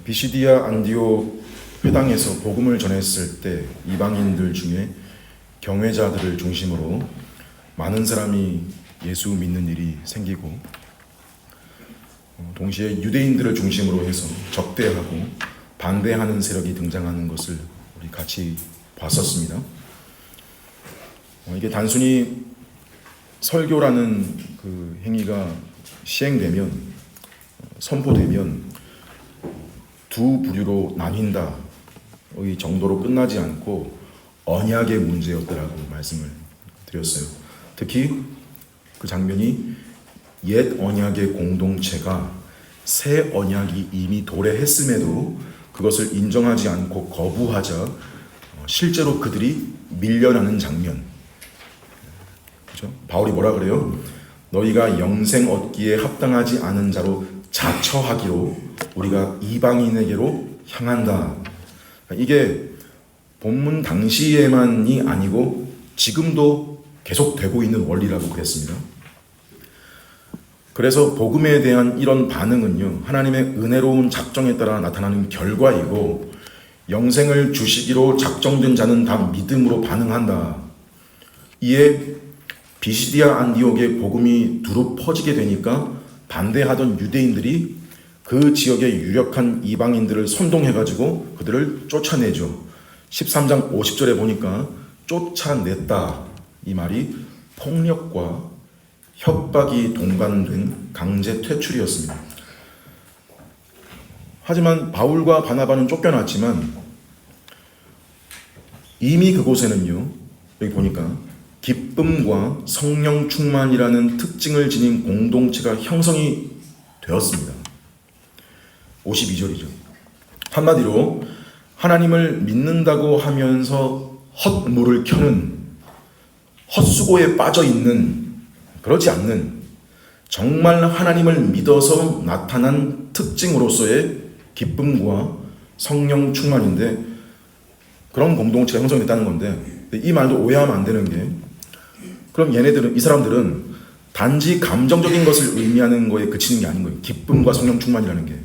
비시디아 안디옥 회당에서 복음을 전했을 때 이방인들 중에 경외자들을 중심으로 많은 사람이 예수 믿는 일이 생기고, 동시에 유대인들을 중심으로 해서 적대하고 반대하는 세력이 등장하는 것을 우리 같이 봤었습니다. 이게 단순히 설교라는 그 행위가 시행되면, 선포되면 두 부류로 나뉜다 이 정도로 끝나지 않고 언약의 문제였다라고 말씀을 드렸어요. 특히 그 장면이 옛 언약의 공동체가 새 언약이 이미 도래했음에도 그것을 인정하지 않고 거부하자 실제로 그들이 밀려나는 장면. 그렇죠? 바울이 뭐라 그래요? 너희가 영생 얻기에 합당하지 않은 자로 자처하기로 우리가 이방인에게로 향한다. 이게 본문 당시에만이 아니고 지금도 계속되고 있는 원리라고 그랬습니다. 그래서 복음에 대한 이런 반응은요, 하나님의 은혜로운 작정에 따라 나타나는 결과이고, 영생을 주시기로 작정된 자는 다 믿음으로 반응한다. 이에 비시디아 안디옥의 복음이 두루 퍼지게 되니까 반대하던 유대인들이 그 지역의 유력한 이방인들을 선동해가지고 그들을 쫓아내죠. 13장 50절에 보니까 쫓아냈다. 이 말이 폭력과 협박이 동반된 강제 퇴출이었습니다. 하지만 바울과 바나바는 쫓겨났지만 이미 그곳에는요, 여기 보니까 기쁨과 성령 충만이라는 특징을 지닌 공동체가 형성이 되었습니다. 52절이죠. 한마디로 하나님을 믿는다고 하면서 헛물을 켜는, 헛수고에 빠져 있는, 그렇지 않는, 정말 하나님을 믿어서 나타난 특징으로서의 기쁨과 성령 충만인데, 그런 공동체가 형성됐다는 건데, 이 말도 오해하면 안 되는 게, 그럼 이 사람들은 단지 감정적인 것을 의미하는 거에 그치는 게 아닌 거예요. 기쁨과 성령 충만이라는 게.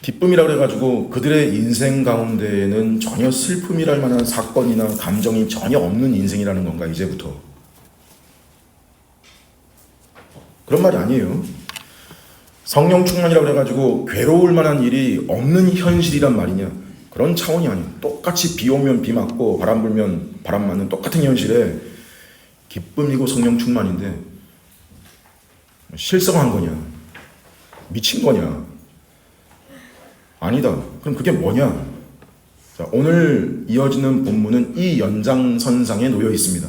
기쁨이라고 해가지고 그들의 인생 가운데에는 전혀 슬픔이랄 만한 사건이나 감정이 전혀 없는 인생이라는 건가, 이제부터? 그런 말이 아니에요. 성령 충만이라고 해가지고 괴로울 만한 일이 없는 현실이란 말이냐? 그런 차원이 아니에요. 똑같이 비 오면 비 맞고 바람 불면 바람 맞는 똑같은 현실에 기쁨이고 성령 충만인데 실성한 거냐? 미친 거냐? 아니다. 그럼 그게 뭐냐? 자, 오늘 이어지는 본문은 이 연장선상에 놓여 있습니다.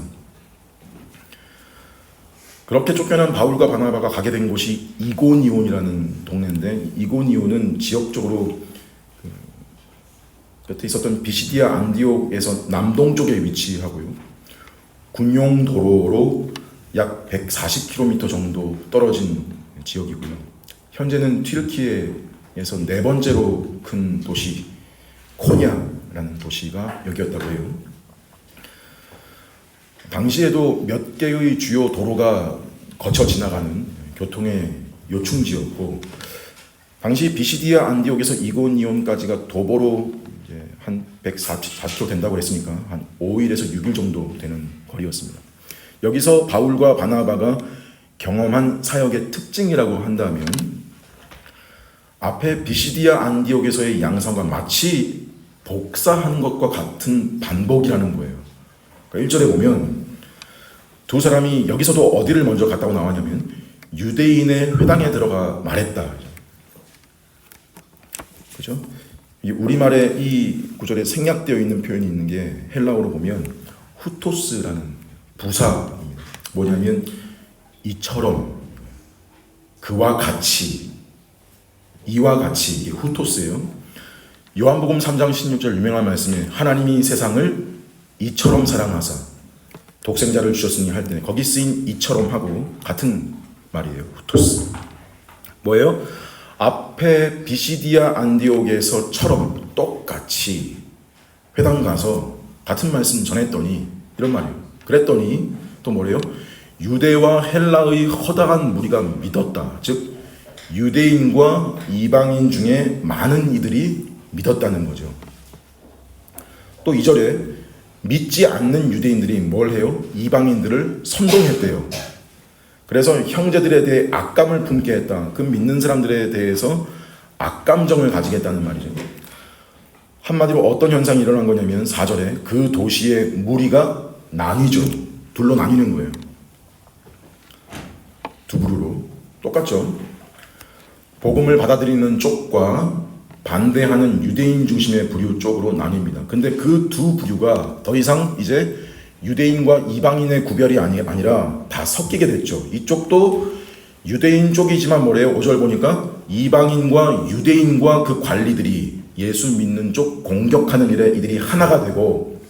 그렇게 쫓겨난 바울과 바나바가 가게 된 곳이 이고니온이라는 동네인데, 이고니온은 지역적으로 곁에 있었던 비시디아 안디옥에서 남동쪽에 위치하고요, 군용도로로 약 140km 정도 떨어진 지역이고요. 현재는 튀르키예에서 네 번째로 큰 도시 코냐라는 도시가 여기였다고 해요. 당시에도 몇 개의 주요 도로가 거쳐 지나가는 교통의 요충지였고, 당시 비시디아 안디옥에서 이고니온까지가 도보로 이제 한 140km 된다고 했으니까 한 5일에서 6일 정도 되는 거리였습니다. 여기서 바울과 바나바가 경험한 사역의 특징이라고 한다면, 앞에 비시디아 안디옥에서의 양상과 마치 복사한 것과 같은 반복이라는 거예요. 그러니까 1절에 보면 두 사람이 여기서도 어디를 먼저 갔다고 나왔냐면 유대인의 회당에 들어가 말했다. 그죠? 우리말에 이 구절에 생략되어 있는 표현이 있는 게 헬라어로 보면 후토스라는 부사입니다. 뭐냐면 이처럼, 그와 같이, 이와 같이, 이게 후토스예요. 요한복음 3장 16절 유명한 말씀에 하나님이 세상을 이처럼 사랑하사 독생자를 주셨으니 할 때 거기 쓰인 이처럼 하고 같은 말이에요. 후토스. 뭐예요? 앞에 비시디아 안디옥에서처럼 똑같이 회당 가서 같은 말씀 전했더니 이런 말이에요. 그랬더니 또 뭐래요? 유대와 헬라의 허다한 무리가 믿었다. 즉 유대인과 이방인 중에 많은 이들이 믿었다는 거죠. 또 2절에 믿지 않는 유대인들이 뭘 해요? 이방인들을 선동했대요. 그래서 형제들에 대해 악감을 품게 했다. 그 믿는 사람들에 대해서 악감정을 가지게 했다는 말이죠. 한마디로 어떤 현상이 일어난 거냐면 4절에 그 도시의 무리가 나뉘죠. 둘로 나뉘는 거예요. 두 그루로. 똑같죠. 복음을 받아들이는 쪽과 반대하는 유대인 중심의 부류 쪽으로 나뉩니다. 근데 그 두 부류가 더 이상 이제 유대인과 이방인의 구별이 아니라 다 섞이게 됐죠. 이쪽도 유대인 쪽이지만 뭐래요? 5절 보니까 이방인과 유대인과 그 관리들이 예수 믿는 쪽 공격하는 일에 이들이 하나가 되고,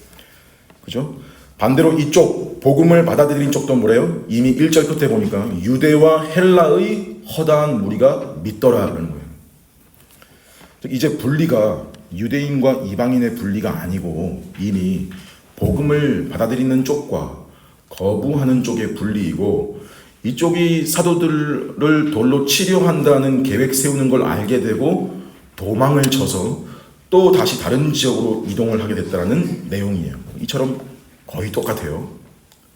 그죠? 반대로 이쪽 복음을 받아들인 쪽도 뭐래요? 이미 1절 끝에 보니까 유대와 헬라의 허다한 무리가 믿더라라는 거예요. 이제 분리가 유대인과 이방인의 분리가 아니고 이미 복음을 받아들이는 쪽과 거부하는 쪽의 분리이고, 이쪽이 사도들을 돌로 치료한다는 계획 세우는 걸 알게 되고 도망을 쳐서 또 다시 다른 지역으로 이동을 하게 됐다는 내용이에요. 이처럼 거의 똑같아요.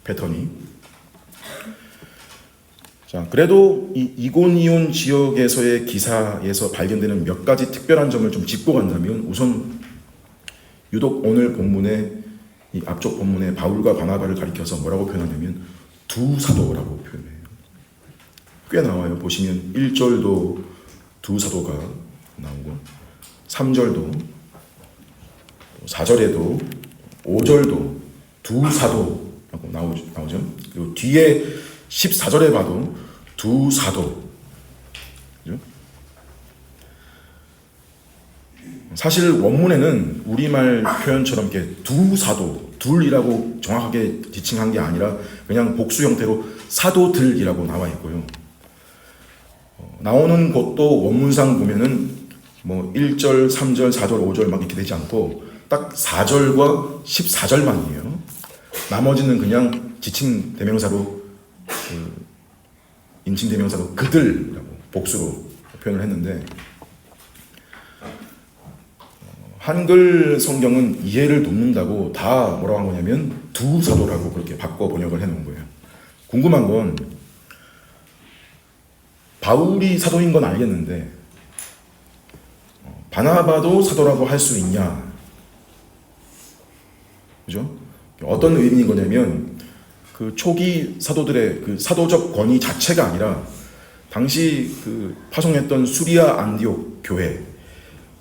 패턴이. 자, 그래도 이 이고니온 지역에서의 기사에서 발견되는 몇 가지 특별한 점을 좀 짚고 간다면, 우선 유독 오늘 본문에 이 앞쪽 본문에 바울과 바나바를 가리켜서 뭐라고 표현하냐면 두 사도라고 표현해요. 꽤 나와요. 보시면 1절도 두 사도가 나오고 3절도 4절에도 5절도 두 사도라고 나오죠. 그리고 뒤에 14절에 봐도 두 사도. 그죠? 사실 원문에는 우리말 표현처럼 이렇게 두 사도, 둘이라고 정확하게 지칭한 게 아니라 그냥 복수 형태로 사도들이라고 나와 있고요. 나오는 곳도 원문상 보면은 뭐 1절, 3절, 4절, 5절 막 이렇게 되지 않고 딱 4절과 14절만이에요. 나머지는 그냥 지칭 대명사로, 인칭 대명사로 그들이라고 복수로 표현을 했는데, 한글 성경은 이해를 돕는다고 다 뭐라고 한 거냐면 두 사도라고 그렇게 바꿔 번역을 해놓은 거예요. 궁금한 건 바울이 사도인 건 알겠는데 바나바도 사도라고 할 수 있냐? 그죠? 어떤 의미인 거냐면 그 초기 사도들의 그 사도적 권위 자체가 아니라 당시 그 파송했던 수리아 안디옥 교회,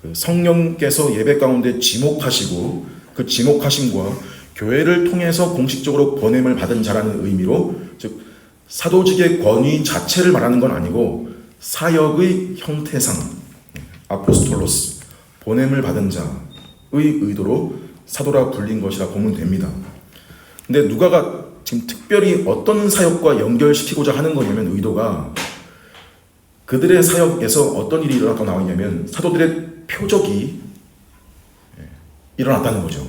그 성령께서 예배 가운데 지목하시고 그 지목하심과 교회를 통해서 공식적으로 보냄을 받은 자라는 의미로, 즉 사도직의 권위 자체를 말하는 건 아니고 사역의 형태상 아포스톨로스, 보냄을 받은 자의 의도로 사도라 불린 것이라 보면 됩니다. 근데 누가가 지금 특별히 어떤 사역과 연결시키고자 하는 거냐면, 의도가 그들의 사역에서 어떤 일이 일어났다고 나와 있냐면 사도들의 표적이 일어났다는 거죠.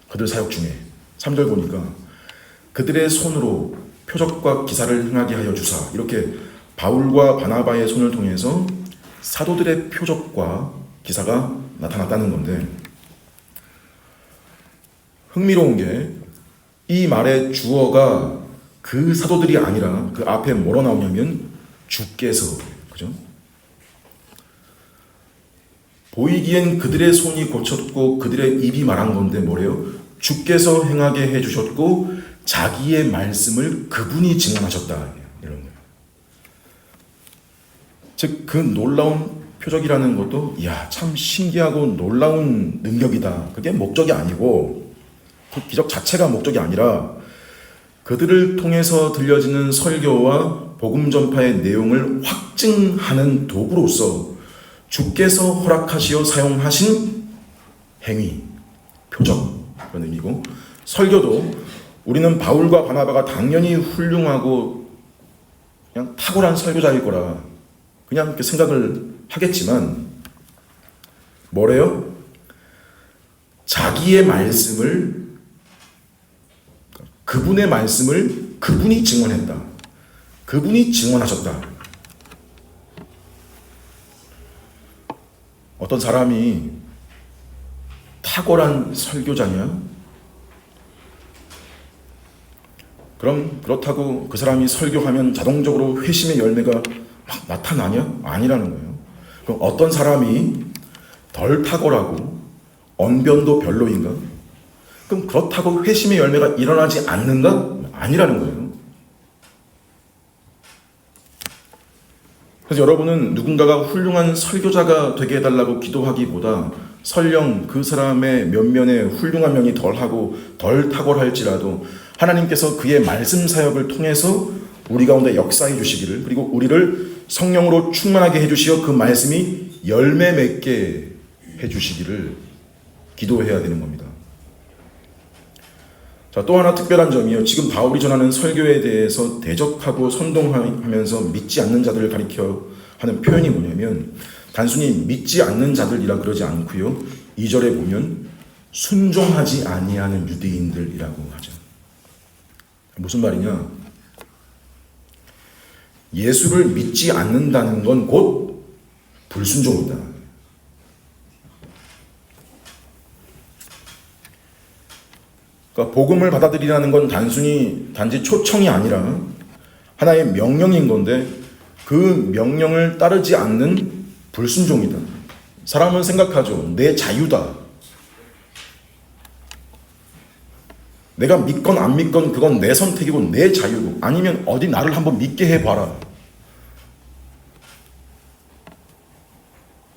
그들 사역 중에 3절 보니까 그들의 손으로 표적과 기사를 행하게 하여 주사, 이렇게 바울과 바나바의 손을 통해서 사도들의 표적과 기사가 나타났다는 건데, 흥미로운 게 이 말의 주어가 그 사도들이 아니라 그 앞에 뭐로 나오냐면 주께서, 그죠? 보이기엔 그들의 손이 고쳤고 그들의 입이 말한 건데 뭐래요? 주께서 행하게 해주셨고 자기의 말씀을 그분이 증언하셨다, 이런 거예요. 즉 그 놀라운 표적이라는 것도 참 신기하고 놀라운 능력이다, 그게 목적이 아니고, 그 기적 자체가 목적이 아니라 그들을 통해서 들려지는 설교와 복음 전파의 내용을 확증하는 도구로서 주께서 허락하시어 사용하신 행위, 표적, 그런 의미고, 설교도 우리는 바울과 바나바가 당연히 훌륭하고 그냥 탁월한 설교자일 거라 그냥 이렇게 생각을 하겠지만, 뭐래요? 자기의 말씀을, 그분의 말씀을 그분이 증언했다, 그분이 증언하셨다, 어떤 사람이 탁월한 설교자냐? 그럼 그렇다고 그 사람이 설교하면 자동적으로 회심의 열매가 막 나타나냐? 아니라는 거예요. 그럼 어떤 사람이 덜 탁월하고 언변도 별로인가? 그럼 그렇다고 회심의 열매가 일어나지 않는가? 아니라는 거예요. 그래서 여러분은 누군가가 훌륭한 설교자가 되게 해달라고 기도하기보다 설령 그 사람의 면면에 훌륭한 면이 덜하고 덜 탁월할지라도 하나님께서 그의 말씀 사역을 통해서 우리 가운데 역사해 주시기를, 그리고 우리를 성령으로 충만하게 해주시어 그 말씀이 열매 맺게 해주시기를 기도해야 되는 겁니다. 자, 또 하나 특별한 점이요. 지금 바울이 전하는 설교에 대해서 대적하고 선동하면서 믿지 않는 자들을 가리켜 하는 표현이 뭐냐면 단순히 믿지 않는 자들이라 그러지 않고요. 2절에 보면 순종하지 아니하는 유대인들이라고 하죠. 무슨 말이냐? 예수를 믿지 않는다는 건 곧 불순종이다. 그러니까 복음을 받아들이라는 건 단지 초청이 아니라 하나의 명령인 건데 그 명령을 따르지 않는 불순종이다. 사람은 생각하죠. 내 자유다. 내가 믿건 안 믿건 그건 내 선택이고 내 자유고, 아니면 어디 나를 한번 믿게 해봐라.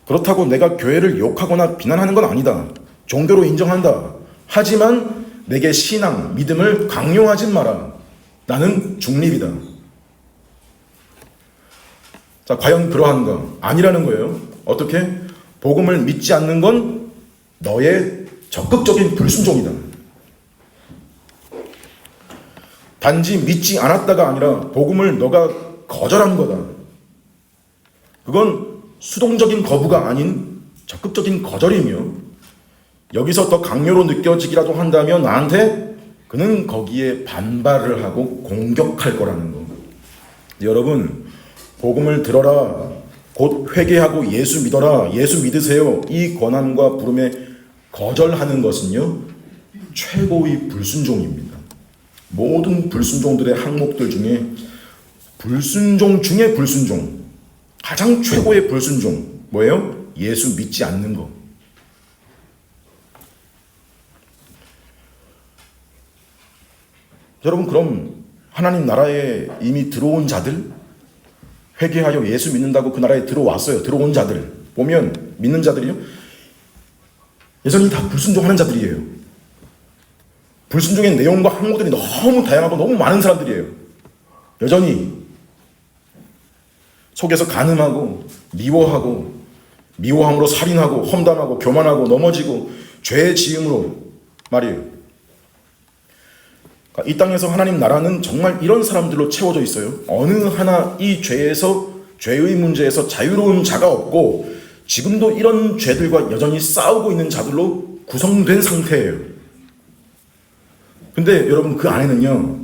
그렇다고 내가 교회를 욕하거나 비난하는 건 아니다. 종교로 인정한다. 하지만 내게 신앙, 믿음을 강요하지 마라. 나는 중립이다. 자, 과연 그러한가? 아니라는 거예요. 어떻게? 복음을 믿지 않는 건 너의 적극적인 불순종이다. 단지 믿지 않았다가 아니라 복음을 너가 거절한 거다. 그건 수동적인 거부가 아닌 적극적인 거절이며, 여기서 더 강요로 느껴지기라도 한다면 나한테 그는 거기에 반발을 하고 공격할 거라는 거. 여러분, 복음을 들어라, 곧 회개하고 예수 믿어라, 예수 믿으세요, 이 권한과 부름에 거절하는 것은요 최고의 불순종입니다. 모든 불순종들의 항목들 중에 불순종 중에 불순종, 가장 최고의 불순종 뭐예요? 예수 믿지 않는 거. 여러분, 그럼 하나님 나라에 이미 들어온 자들, 회개하여 예수 믿는다고 그 나라에 들어왔어요. 들어온 자들 보면, 믿는 자들이요, 여전히 다 불순종하는 자들이에요. 불순종의 내용과 항목들이 너무 다양하고 너무 많은 사람들이에요. 여전히 속에서 간음하고 미워하고, 미워함으로 살인하고 험담하고 교만하고 넘어지고 죄의 지음으로 말이에요. 이 땅에서 하나님 나라는 정말 이런 사람들로 채워져 있어요. 어느 하나 이 죄의 문제에서 자유로운 자가 없고, 지금도 이런 죄들과 여전히 싸우고 있는 자들로 구성된 상태예요. 근데 여러분, 그 안에는요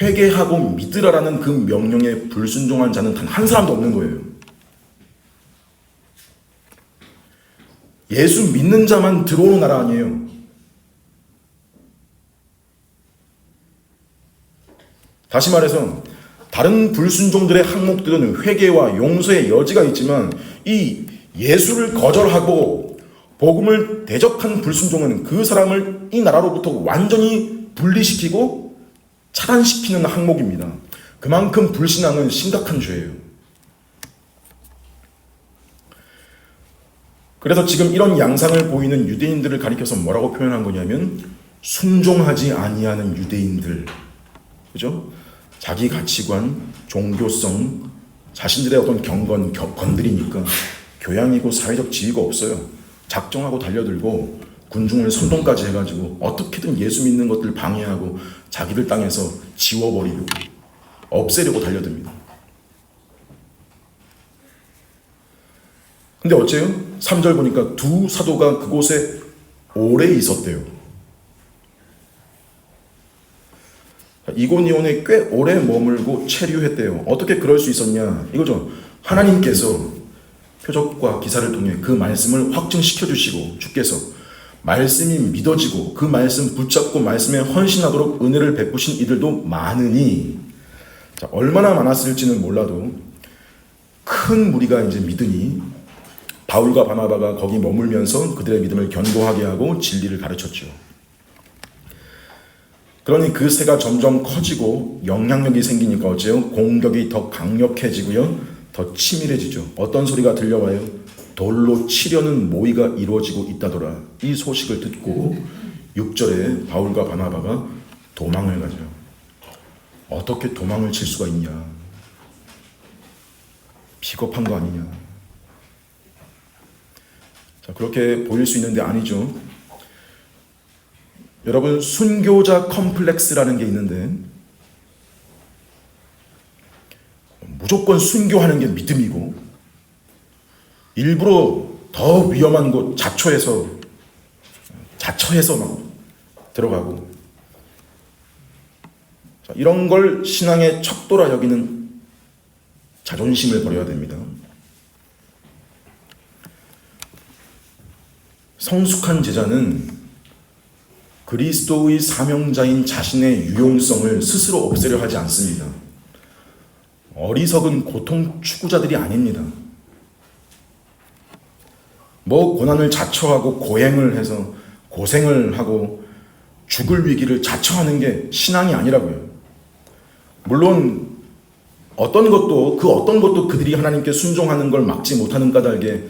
회개하고 믿으라라는 그 명령에 불순종한 자는 단 한 사람도 없는 거예요. 예수 믿는 자만 들어오는 나라 아니에요. 다시 말해서 다른 불순종들의 항목들은 회개와 용서의 여지가 있지만, 이 예수를 거절하고 복음을 대적한 불순종은 그 사람을 이 나라로부터 완전히 분리시키고 차단시키는 항목입니다. 그만큼 불신앙은 심각한 죄예요. 그래서 지금 이런 양상을 보이는 유대인들을 가리켜서 뭐라고 표현한 거냐면 순종하지 아니하는 유대인들. 그죠? 자기 가치관, 종교성, 자신들의 어떤 경건, 건드리니까 교양이고 사회적 지위가 없어요. 작정하고 달려들고 군중을 선동까지 해가지고 어떻게든 예수 믿는 것들 방해하고 자기들 땅에서 지워버리고 없애려고 달려듭니다. 근데 어째요? 3절 보니까 두 사도가 그곳에 오래 있었대요. 이고니온에 꽤 오래 머물고 체류했대요. 어떻게 그럴 수 있었냐? 이거죠. 하나님께서 표적과 기사를 통해 그 말씀을 확증시켜 주시고 주께서 말씀이 믿어지고 그 말씀 붙잡고 말씀에 헌신하도록 은혜를 베푸신 이들도 많으니, 자, 얼마나 많았을지는 몰라도 큰 무리가 이제 믿으니 바울과 바나바가 거기 머물면서 그들의 믿음을 견고하게 하고 진리를 가르쳤죠. 그러니 그 새가 점점 커지고 영향력이 생기니까 어째요? 공격이 더 강력해지고요, 더 치밀해지죠. 어떤 소리가 들려와요? 돌로 치려는 모의가 이루어지고 있다더라. 이 소식을 듣고 6절에 바울과 바나바가 도망을 가죠. 어떻게 도망을 칠 수가 있냐? 비겁한 거 아니냐? 자, 그렇게 보일 수 있는데 아니죠. 여러분, 순교자 컴플렉스라는 게 있는데, 무조건 순교하는 게 믿음이고 일부러 더 위험한 곳 자처해서 막 들어가고, 자, 이런 걸 신앙의 척도라 여기는 자존심을 버려야 됩니다. 성숙한 제자는 그리스도의 사명자인 자신의 유용성을 스스로 없애려 하지 않습니다. 어리석은 고통 추구자들이 아닙니다. 뭐 고난을 자처하고 고행을 해서 고생을 하고 죽을 위기를 자처하는 게 신앙이 아니라고요. 물론 어떤 것도 그들이 하나님께 순종하는 걸 막지 못하는 까닭에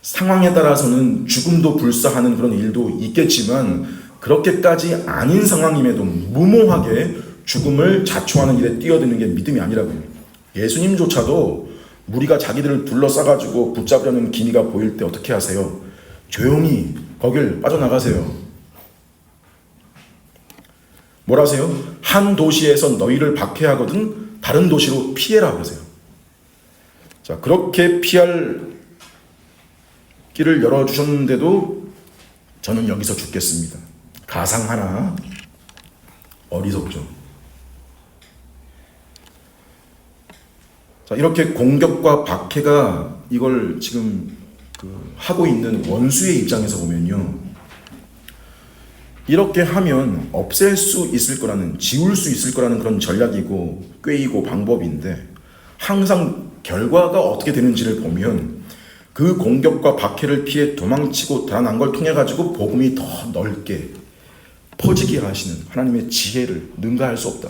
상황에 따라서는 죽음도 불사하는 그런 일도 있겠지만, 그렇게까지 아닌 상황임에도 무모하게 죽음을 자초하는 일에 뛰어드는 게 믿음이 아니라고요. 예수님조차도 무리가 자기들을 둘러싸가지고 붙잡으려는 기미가 보일 때 어떻게 하세요? 조용히 거길 빠져나가세요. 뭐라 하세요? 한 도시에서 너희를 박해하거든 다른 도시로 피해라 그러세요. 자, 그렇게 피할 길을 열어주셨는데도 저는 여기서 죽겠습니다. 가상 하나 어리석죠. 자, 이렇게 공격과 박해가 이걸 지금 하고 있는 원수의 입장에서 보면요, 이렇게 하면 없앨 수 있을 거라는, 지울 수 있을 거라는 그런 전략이고 꾀이고 방법인데, 항상 결과가 어떻게 되는지를 보면 그 공격과 박해를 피해 도망치고 달아난 걸 통해 가지고 복음이 더 넓게 퍼지게 하시는 하나님의 지혜를 능가할 수 없다.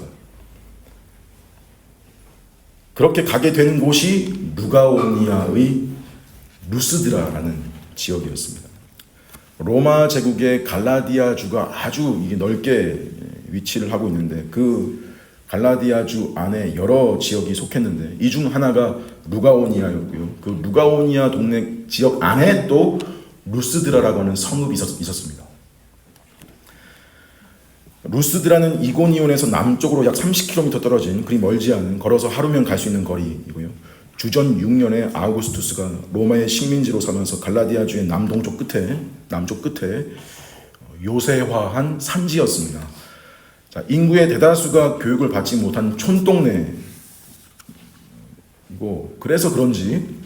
그렇게 가게 된 곳이 루가오니아의 루스드라라는 지역이었습니다. 로마 제국의 갈라디아주가 아주 이게 넓게 위치를 하고 있는데, 그 갈라디아주 안에 여러 지역이 속했는데 이 중 하나가 루가오니아였고요. 그 루가오니아 동네 지역 안에 또 루스드라라고 하는 성읍이 있었습니다. 루스드라는 이고니온에서 남쪽으로 약 30km 떨어진, 그리 멀지 않은, 걸어서 하루면 갈 수 있는 거리이고요. 주전 6년에 아우구스투스가 로마의 식민지로 삼아서 갈라디아주의 남쪽 끝에 요새화한 산지였습니다. 자, 인구의 대다수가 교육을 받지 못한 촌동네이고, 그래서 그런지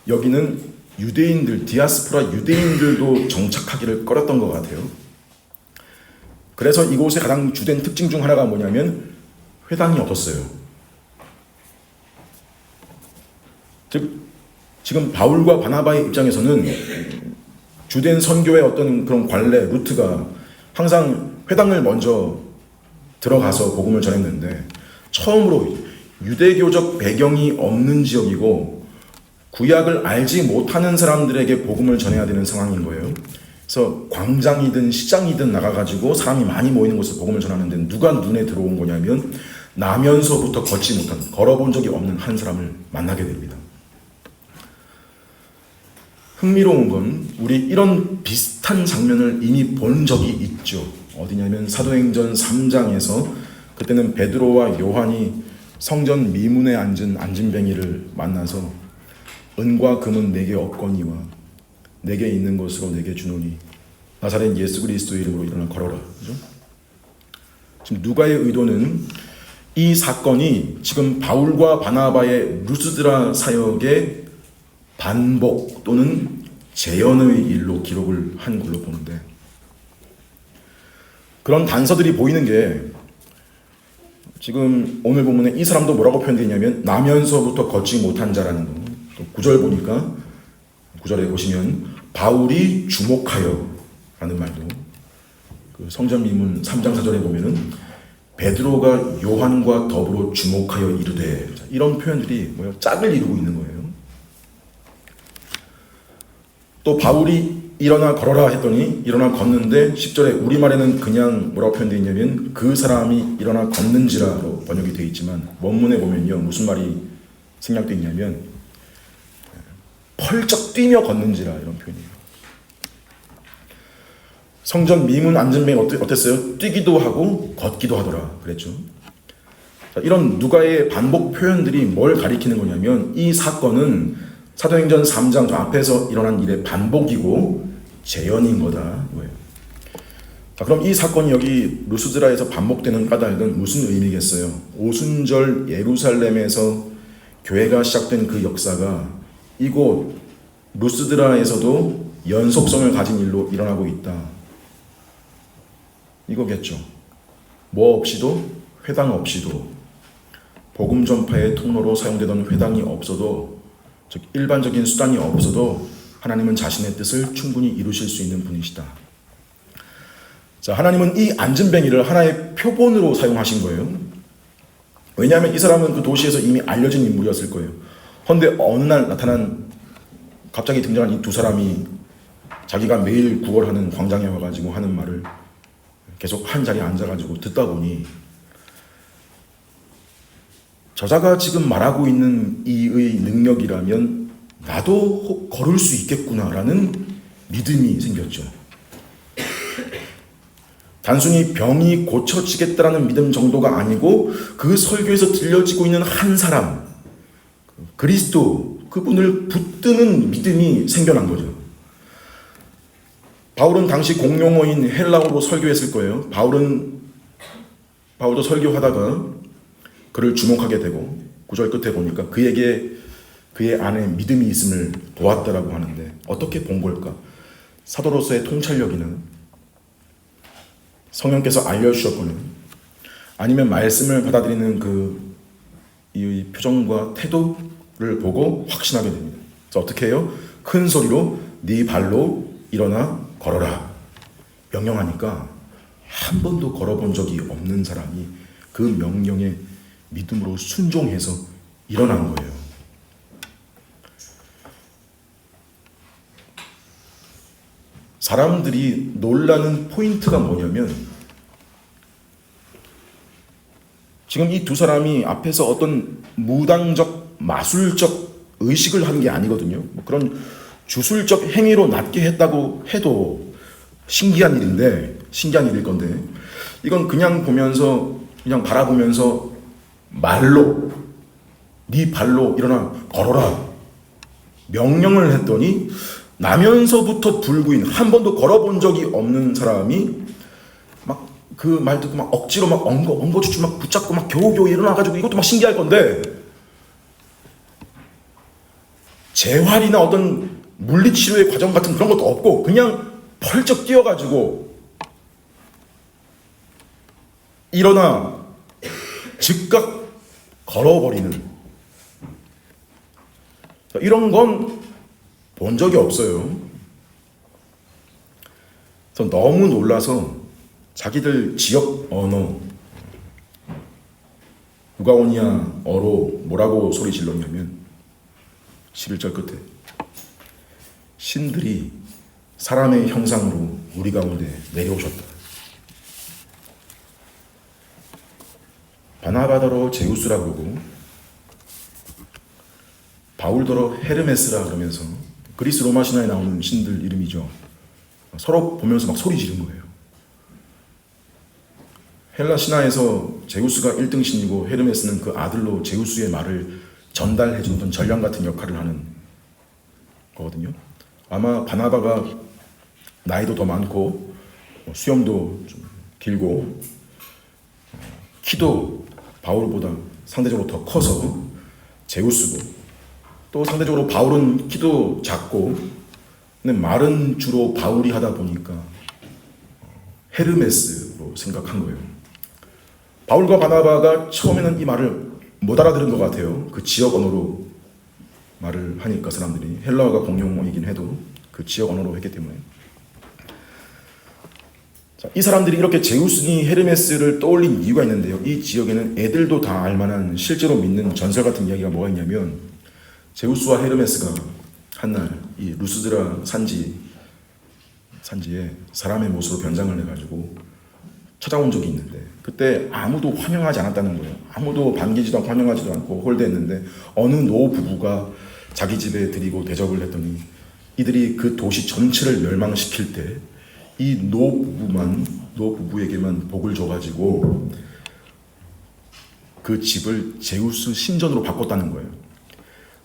여기는 유대인들, 디아스포라 유대인들도 정착하기를 꺼렸던 것 같아요. 그래서 이곳의 가장 주된 특징 중 하나가 뭐냐면 회당이 없었어요. 즉, 지금 바울과 바나바의 입장에서는 주된 선교의 어떤 그런 관례, 루트가 항상 회당을 먼저 들어가서 복음을 전했는데, 처음으로 유대교적 배경이 없는 지역이고 구약을 알지 못하는 사람들에게 복음을 전해야 되는 상황인 거예요. 그래서 광장이든 시장이든 나가가지고 사람이 많이 모이는 곳에서 복음을 전하는데, 누가 눈에 들어온 거냐면 나면서부터 걷지 못한, 걸어본 적이 없는 한 사람을 만나게 됩니다. 흥미로운 건 우리 이런 비슷한 장면을 이미 본 적이 있죠. 어디냐면 사도행전 3장에서 그때는 베드로와 요한이 성전 미문에 앉은 안진뱅이를 만나서 은과 금은 내게 없거니와 내게 있는 것으로 내게 주노니 나사렛 예수 그리스도의 이름으로 일어나 걸어라. 그죠? 지금 누가의 의도는 이 사건이 지금 바울과 바나바의 루스드라 사역의 반복 또는 재현의 일로 기록을 한 걸로 보는데, 그런 단서들이 보이는 게 지금 오늘 본문에 이 사람도 뭐라고 표현되냐면 나면서부터 걷지 못한 자라는 거. 또 9절 보니까 9절에 보시면 바울이 주목하여 라는 말도, 그 성전 미문 3장 4절에 보면은 베드로가 요한과 더불어 주목하여 이르되, 이런 표현들이 짝을 이루고 있는 거예요. 또 바울이 일어나 걸어라 했더니 일어나 걷는데 10절에 우리말에는 그냥 뭐라고 표현되어 있냐면 그 사람이 일어나 걷는지라로 번역이 되어 있지만 원문에 보면요 무슨 말이 생략되어 있냐면 펄쩍 뛰며 걷는지라, 이런 표현이에요. 성전 미문 안전뱅이 어땠어요? 뛰기도 하고 걷기도 하더라 그랬죠. 이런 누가의 반복 표현들이 뭘 가리키는 거냐면 이 사건은 사도행전 3장 앞에서 일어난 일의 반복이고 재현인 거다 이거예요. 그럼 이 사건이 여기 루스드라에서 반복되는 까닭은 무슨 의미겠어요? 오순절 예루살렘에서 교회가 시작된 그 역사가 이곳 루스드라에서도 연속성을 가진 일로 일어나고 있다, 이거겠죠. 뭐 없이도, 회당 없이도, 복음 전파의 통로로 사용되던 회당이 없어도, 즉 일반적인 수단이 없어도 하나님은 자신의 뜻을 충분히 이루실 수 있는 분이시다. 자, 하나님은 이 안전뱅이를 하나의 표본으로 사용하신 거예요. 왜냐하면 이 사람은 그 도시에서 이미 알려진 인물이었을 거예요. 그런데 어느 날 나타난, 갑자기 등장한 이 두 사람이 자기가 매일 구걸하는 광장에 와가지고 하는 말을 계속 한 자리에 앉아가지고 듣다 보니 저자가 지금 말하고 있는 이의 능력이라면 나도 걸을 수 있겠구나라는 믿음이 생겼죠. 단순히 병이 고쳐지겠다라는 믿음 정도가 아니고 그 설교에서 들려지고 있는 한 사람, 그리스도, 그분을 붙드는 믿음이 생겨난 거죠. 바울은 당시 공용어인 헬라어로 설교했을 거예요. 바울도 설교하다가 그를 주목하게 되고 9절 끝에 보니까 그에게 그의 안에 믿음이 있음을 보았다라고 하는데 어떻게 본 걸까? 사도로서의 통찰력이나 성령께서 알려주셨거나 아니면 말씀을 받아들이는 이 표정과 태도를 보고 확신하게 됩니다. 그래서 어떻게 해요? 큰 소리로 네 발로 일어나 걸어라 명령하니까 한 번도 걸어본 적이 없는 사람이 그 명령에 믿음으로 순종해서 일어난 거예요. 사람들이 놀라는 포인트가 뭐냐면 지금 이 두 사람이 앞에서 어떤 무당적, 마술적 의식을 하는 게 아니거든요. 뭐 그런 주술적 행위로 낫게 했다고 해도 신기한 일일 건데 이건 그냥 바라보면서 말로 네 발로 일어나 걸어라 명령을 했더니 나면서부터 불구인, 한 번도 걸어본 적이 없는 사람이 막 그 말 듣고 막 억지로 막 엉거주춤 막 붙잡고 막 겨우겨우 일어나가지고, 이것도 막 신기할 건데 재활이나 어떤 물리치료의 과정 같은 그런 것도 없고 그냥 펄쩍 뛰어가지고 일어나 즉각 걸어버리는, 이런 건 본 적이 없어요. 그래서 너무 놀라서 자기들 지역 언어 우가오니아어로 뭐라고 소리 질렀냐면 11절 끝에 신들이 사람의 형상으로 우리 가운데 내려오셨다. 바나바더러 제우스라 그러고 바울더러 헤르메스라 그러면서 그리스 로마 신화에 나오는 신들 이름이죠. 서로 보면서 막 소리 지른 거예요. 헬라 신화에서 제우스가 1등 신이고 헤르메스는 그 아들로 제우스의 말을 전달해주는 어떤 전령 같은 역할을 하는 거거든요. 아마 바나바가 나이도 더 많고 수염도 좀 길고 키도 바울보다 상대적으로 더 커서 제우스고, 또 상대적으로 바울은 키도 작고, 근데 말은 주로 바울이 하다 보니까 헤르메스로 생각한 거예요. 바울과 바나바가 처음에는 이 말을 못 알아들은 것 같아요. 그 지역 언어로 말을 하니까 사람들이, 헬라어가 공용어이긴 해도 그 지역 언어로 했기 때문에. 자, 이 사람들이 이렇게 제우스니 헤르메스를 떠올린 이유가 있는데요. 이 지역에는 애들도 다 알만한 실제로 믿는 전설 같은 이야기가 뭐가 있냐면, 제우스와 헤르메스가 한날 이 루스드라 산지에 사람의 모습으로 변장을 해가지고 찾아온 적이 있는데, 그때 아무도 환영하지 않았다는 거예요. 아무도 반기지도 않고 환영하지도 않고 홀대했는데, 어느 노 부부가 자기 집에 들이고 대접을 했더니 이들이 그 도시 전체를 멸망시킬 때 이 노 부부에게만 복을 줘가지고 그 집을 제우스 신전으로 바꿨다는 거예요.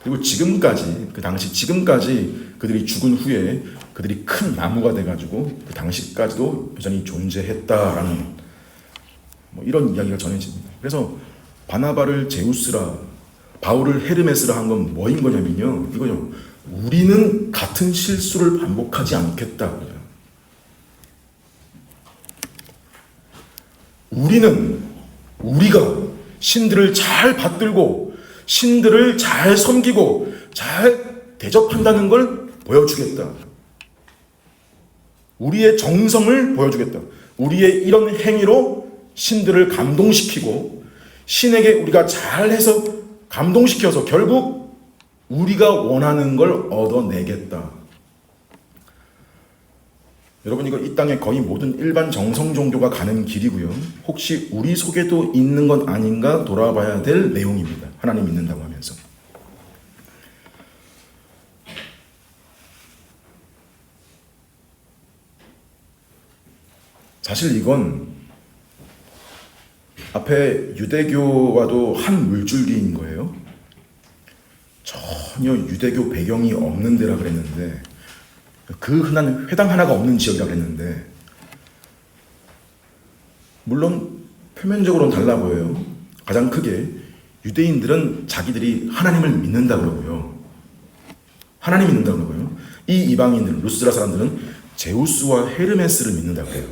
그리고 지금까지, 그 당시 지금까지 그들이 죽은 후에 그들이 큰 나무가 돼가지고 그 당시까지도 여전히 존재했다라는 이런 이야기가 전해집니다. 그래서 바나바를 제우스라, 바울을 헤르메스라 한 건 뭐인 거냐면요, 이거죠. 우리는 같은 실수를 반복하지 않겠다. 우리가 신들을 잘 받들고 신들을 잘 섬기고 잘 대접한다는 걸 보여주겠다. 우리의 정성을 보여주겠다. 우리의 이런 행위로 신들을 감동시키고 신에게 우리가 잘해서 감동시켜서 결국 우리가 원하는 걸 얻어내겠다. 여러분, 이거 이 땅의 거의 모든 일반 정성 종교가 가는 길이고요. 혹시 우리 속에도 있는 건 아닌가 돌아봐야 될 내용입니다. 하나님 믿는다고 하면서. 사실 이건 앞에 유대교와도 한 물줄기인 거예요. 전혀 유대교 배경이 없는 데라 그랬는데, 그 흔한 회당 하나가 없는 지역이라 그랬는데, 물론 표면적으로는 달라 보여요. 가장 크게 유대인들은 자기들이 하나님을 믿는다 그러고요. 하나님 믿는다 그러고요. 이 이방인들, 루스드라 사람들은 제우스와 헤르메스를 믿는다 그래요.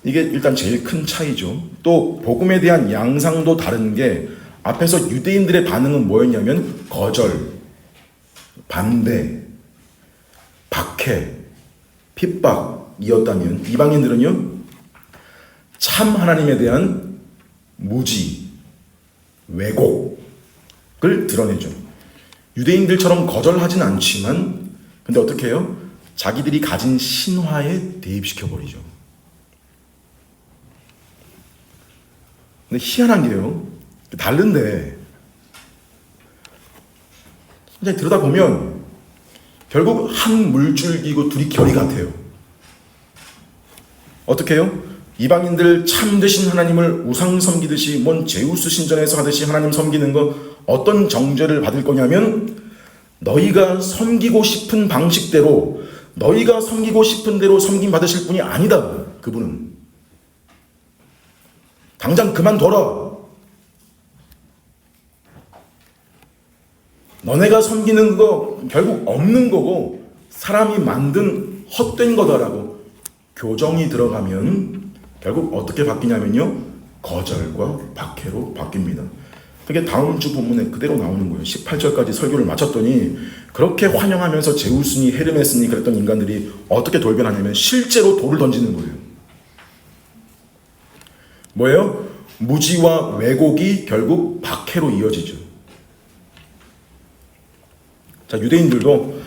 이게 일단 제일 큰 차이죠. 또 복음에 대한 양상도 다른 게, 앞에서 유대인들의 반응은 뭐였냐면 거절, 반대, 박해, 핍박이었다면, 이방인들은요, 참 하나님에 대한 무지, 왜곡을 드러내죠. 유대인들처럼 거절하진 않지만, 근데 어떻게 해요? 자기들이 가진 신화에 대입시켜버리죠. 근데 희한한 게요, 다른데 이제 들여다보면 결국 한 물줄기고 둘이 결이 같아요. 어떻게 해요? 이방인들 참되신 하나님을 우상 섬기듯이, 뭔 제우스 신전에서 하듯이 하나님 섬기는 거, 어떤 정죄를 받을 거냐면, 너희가 섬기고 싶은 방식대로, 너희가 섬기고 싶은 대로 섬김 받으실 분이 아니다. 그분은 당장 그만둬라. 너네가 섬기는 거 결국 없는 거고 사람이 만든 헛된 거다라고 교정이 들어가면 결국 어떻게 바뀌냐면요, 거절과 박해로 바뀝니다. 그게 다음 주 본문에 그대로 나오는 거예요. 18절까지 설교를 마쳤더니 그렇게 환영하면서 제우스니 헤르메스니 그랬던 인간들이 어떻게 돌변하냐면 실제로 돌을 던지는 거예요. 뭐예요? 무지와 왜곡이 결국 박해로 이어지죠. 자, 유대인들도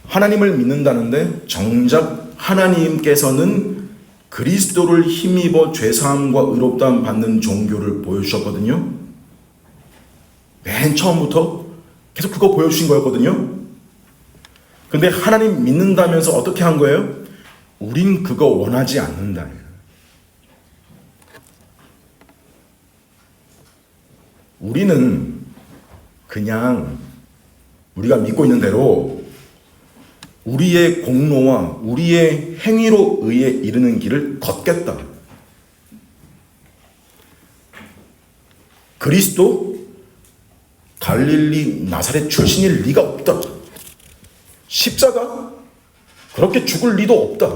하나님을 믿는다는데 정작 하나님께서는 그리스도를 힘입어 죄사함과 의롭다함 받는 종교를 보여주셨거든요. 맨 처음부터 계속 그거 보여주신 거였거든요. 근데 하나님 믿는다면서 어떻게 한 거예요? 우린 그거 원하지 않는다. 우리는 그냥 우리가 믿고 있는 대로 우리의 공로와 우리의 행위로 의해 이르는 길을 걷겠다. 그리스도 갈릴리 나사렛 출신일 리가 없다. 십자가? 그렇게 죽을 리도 없다.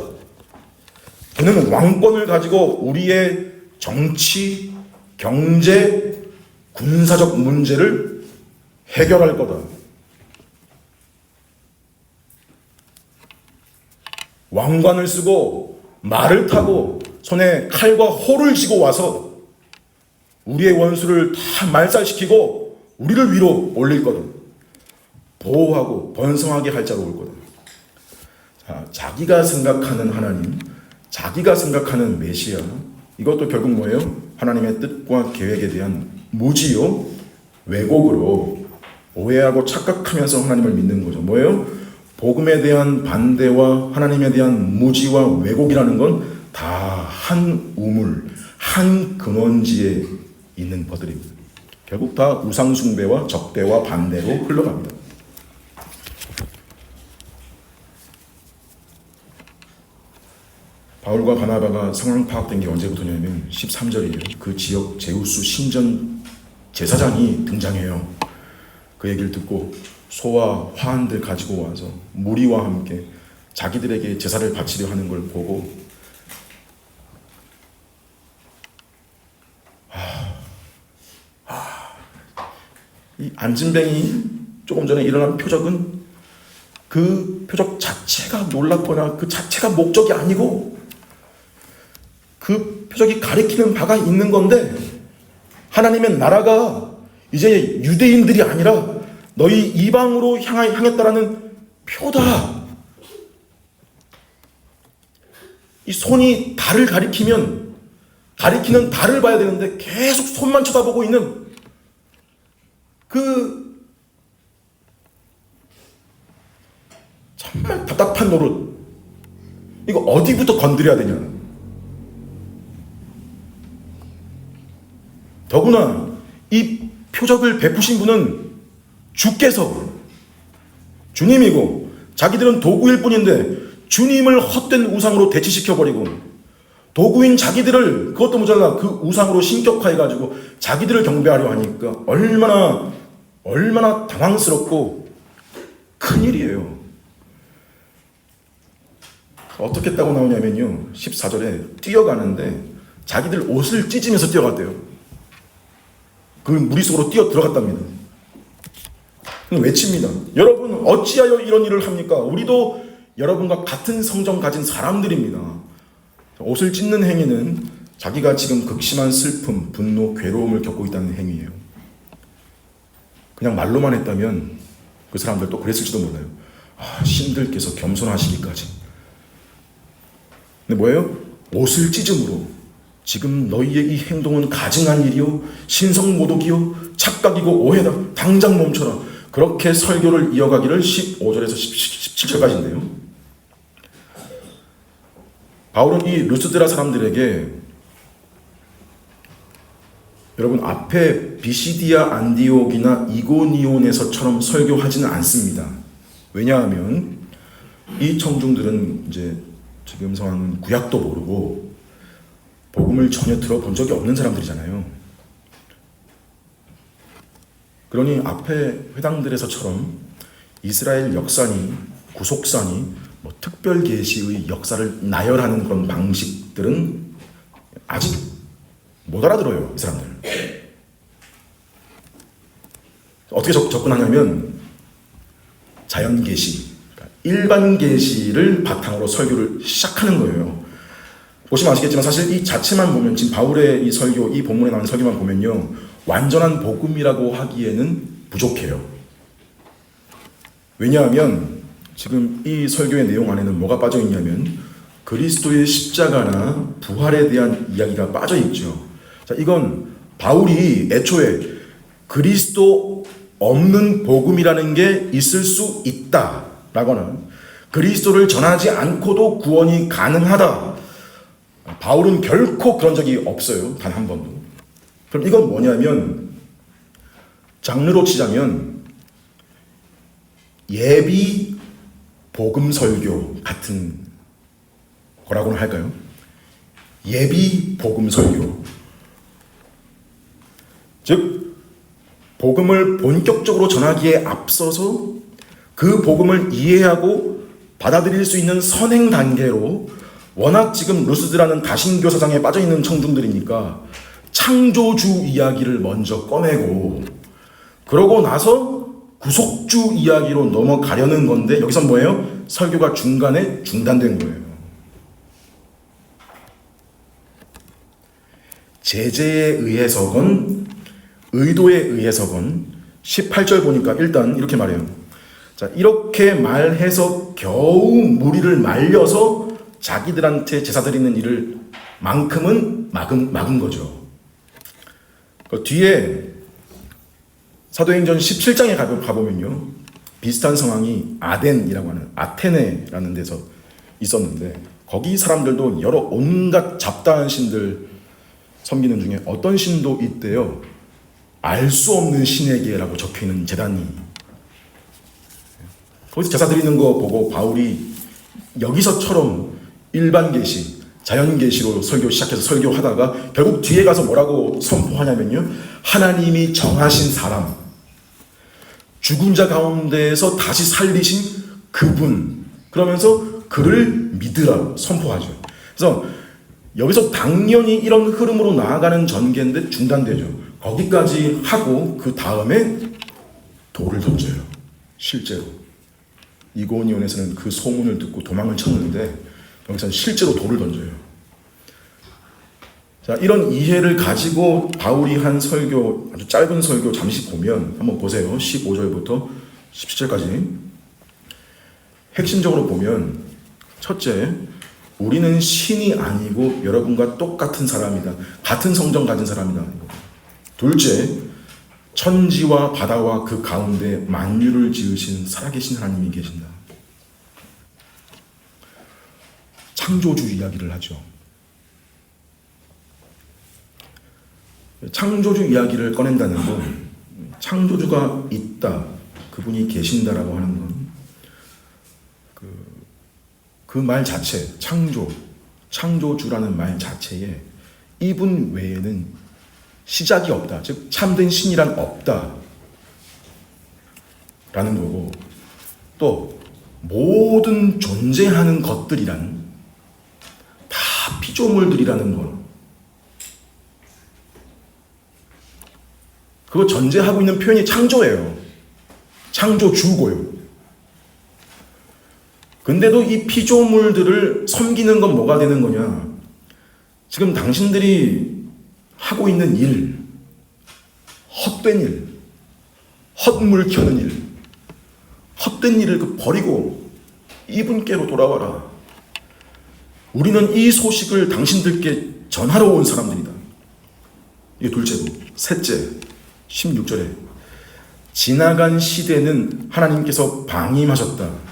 그는 왕권을 가지고 우리의 정치, 경제, 군사적 문제를 해결할 거다. 왕관을 쓰고 말을 타고 손에 칼과 호를 쥐고 와서 우리의 원수를 다 말살시키고 우리를 위로 올릴 거다. 보호하고 번성하게 할 자로 올 거다. 자, 자기가 생각하는 하나님, 자기가 생각하는 메시아, 이것도 결국 뭐예요? 하나님의 뜻과 계획에 대한 무지요, 왜곡으로 오해하고 착각하면서 하나님을 믿는 거죠. 뭐예요? 복음에 대한 반대와 하나님에 대한 무지와 왜곡이라는 건 다 한 우물, 한 근원지에 있는 것들입니다. 결국 다 우상숭배와 적대와 반대로 흘러갑니다. 바울과 바나바가 상황 파악된 게 언제부터냐면 13절이에요. 그 지역 제우스 신전 제사장이 등장해요. 그 얘기를 듣고 소와 화환들 가지고 와서 무리와 함께 자기들에게 제사를 바치려 하는 걸 보고 이 안진뱅이 조금 전에 일어난 표적은 그 표적 자체가 놀랍거나 그 자체가 목적이 아니고 그 표적이 가리키는 바가 있는 건데 하나님의 나라가 이제 유대인들이 아니라 너희 이방으로 향했다라는 표다. 이 손이 달을 가리키면 가리키는 달을 봐야 되는데 계속 손만 쳐다보고 있는 그 정말 답답한 노릇. 이거 어디부터 건드려야 되냐. 더구나 이 표적을 베푸신 분은 주께서 주님이고 자기들은 도구일 뿐인데 주님을 헛된 우상으로 대치시켜버리고 도구인 자기들을 그것도 모자라 그 우상으로 신격화해가지고 자기들을 경배하려 하니까 얼마나 당황스럽고 큰일이에요. 어떻게 했다고 나오냐면요, 14절에 뛰어가는데 자기들 옷을 찢으면서 뛰어갔대요. 그 무리 속으로 뛰어 들어갔답니다. 외칩니다. 여러분 어찌하여 이런 일을 합니까? 우리도 여러분과 같은 성정 가진 사람들입니다. 옷을 찢는 행위는 자기가 지금 극심한 슬픔, 분노, 괴로움을 겪고 있다는 행위예요. 그냥 말로만 했다면 그 사람들 또 그랬을지도 몰라요. 신들께서 겸손하시기까지. 근데 뭐예요? 옷을 찢음으로 지금 너희의 이 행동은 가증한 일이요, 신성모독이요, 착각이고 오해다. 당장 멈춰라. 그렇게 설교를 이어가기를 15절에서 17절까지인데요. 바울은 이 루스드라 사람들에게 여러분 앞에 비시디아 안디옥이나 이고니온에서처럼 설교하지는 않습니다. 왜냐하면 이 청중들은 이제 지금 상황은 구약도 모르고 복음을 전혀 들어본 적이 없는 사람들이잖아요. 그러니 앞에 회당들에서처럼 이스라엘 역사니 구속사니 특별 계시의 역사를 나열하는 그런 방식들은 아직 못 알아들어요, 이 사람들. 어떻게 접근하냐면 자연 계시, 일반 계시를 바탕으로 설교를 시작하는 거예요. 보시면 아시겠지만 사실 이 자체만 보면 지금 바울의 이 설교, 이 본문에 나오는 설교만 보면요, 완전한 복음이라고 하기에는 부족해요. 왜냐하면 지금 이 설교의 내용 안에는 뭐가 빠져 있냐면 그리스도의 십자가나 부활에 대한 이야기가 빠져 있죠. 자, 이건 바울이 애초에 그리스도 없는 복음이라는 게 있을 수 있다라거나 그리스도를 전하지 않고도 구원이 가능하다. 바울은 결코 그런 적이 없어요. 단 한 번도. 그럼 이건 뭐냐면 장르로 치자면 예비 복음 설교 같은 거라고는 할까요? 예비 복음 설교. 즉 복음을 본격적으로 전하기에 앞서서 그 복음을 이해하고 받아들일 수 있는 선행 단계로, 워낙 지금 루스드라는 다신교 사상에 빠져있는 청중들이니까 창조주 이야기를 먼저 꺼내고, 그러고 나서 구속주 이야기로 넘어가려는 건데, 여기서 뭐예요? 설교가 중간에 중단된 거예요. 제재에 의해서건 의도에 의해서건 18절 보니까 일단 이렇게 말해요. 자, 이렇게 말해서 겨우 무리를 말려서 자기들한테 제사 드리는 일을 만큼은 막은 거죠. 그 뒤에 사도행전 17장에 가보면요, 비슷한 상황이 아덴이라고 하는, 아테네라는 데서 있었는데, 거기 사람들도 여러 온갖 잡다한 신들 섬기는 중에 어떤 신도 있대요. 알 수 없는 신에게라고 적혀있는 제단이. 거기서 제사 드리는 거 보고 바울이 여기서처럼 일반 계시, 자연 계시로 설교 시작해서 설교하다가 결국 뒤에 가서 뭐라고 선포하냐면요, 하나님이 정하신 사람, 죽은 자 가운데에서 다시 살리신 그분, 그러면서 그를 믿으라 선포하죠. 그래서 여기서 당연히 이런 흐름으로 나아가는 전개인데 중단되죠. 거기까지 하고 그 다음에 돌을 던져요. 실제로 이고니온에서는 그 소문을 듣고 도망을 쳤는데, 여기서는 실제로 돌을 던져요. 자, 이런 이해를 가지고 바울이 한 설교, 아주 짧은 설교 잠시 보면 한번 보세요. 15절부터 17절까지. 핵심적으로 보면, 첫째, 우리는 신이 아니고 여러분과 똑같은 사람이다. 같은 성정 가진 사람이다. 둘째, 천지와 바다와 그 가운데 만유를 지으신 살아계신 하나님이 계신다. 창조주 이야기를 하죠. 창조주 이야기를 꺼낸다는 건, 창조주가 있다, 그분이 계신다라고 하는 건, 그 말 자체, 창조주라는 말 자체에 이분 외에는 시작이 없다, 즉 참된 신이란 없다 라는 거고, 또 모든 존재하는 것들이란 다 피조물들이라는 것, 그거 전제하고 있는 표현이 창조예요. 창조주고요. 근데도 이 피조물들을 섬기는 건 뭐가 되는 거냐? 지금 당신들이 하고 있는 일, 헛된 일, 헛물 켜는 일, 헛된 일을 버리고 이분께로 돌아와라. 우리는 이 소식을 당신들께 전하러 온 사람들이다. 이게 둘째고, 셋째, 16절에 지나간 시대는 하나님께서 방임하셨다.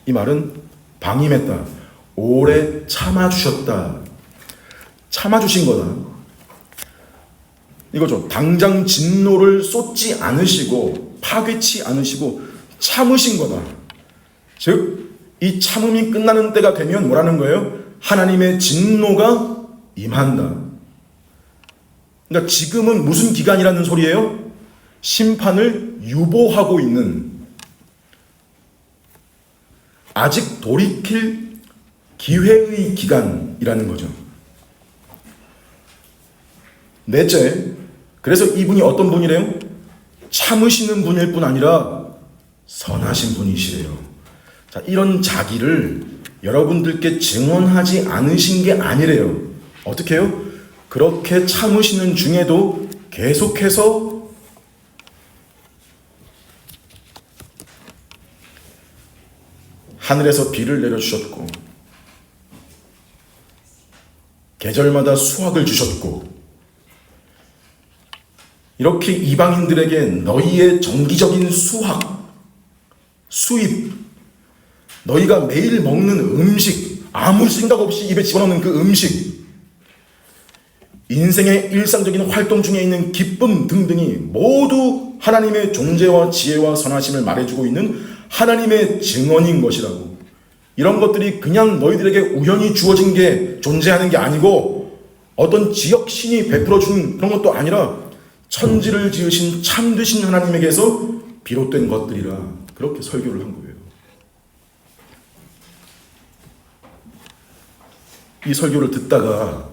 이 말은 방임했다, 오래 참아주셨다, 참아주신 거다. 이거죠. 당장 진노를 쏟지 않으시고 파괴치 않으시고 참으신 거다. 즉, 이 참음이 끝나는 때가 되면 뭐라는 거예요? 하나님의 진노가 임한다. 그러니까 지금은 무슨 기간이라는 소리예요? 심판을 유보하고 있는, 아직 돌이킬 기회의 기간이라는 거죠. 넷째, 그래서 이분이 어떤 분이래요? 참으시는 분일 뿐 아니라 선하신 분이시래요. 자, 이런 자기를 여러분들께 증언하지 않으신 게 아니래요. 어떻게 해요? 그렇게 참으시는 중에도 계속해서 하늘에서 비를 내려주셨고, 계절마다 수확을 주셨고, 이렇게 이방인들에게 너희의 정기적인 수입, 너희가 매일 먹는 음식, 아무 생각 없이 입에 집어넣는 그 음식, 인생의 일상적인 활동 중에 있는 기쁨 등등이 모두 하나님의 존재와 지혜와 선하심을 말해주고 있는 하나님의 증언인 것이라고. 이런 것들이 그냥 너희들에게 우연히 주어진 게 존재하는 게 아니고, 어떤 지역 신이 베풀어 준 그런 것도 아니라 천지를 지으신 참되신 하나님에게서 비롯된 것들이라 그렇게 설교를 한 거예요. 이 설교를 듣다가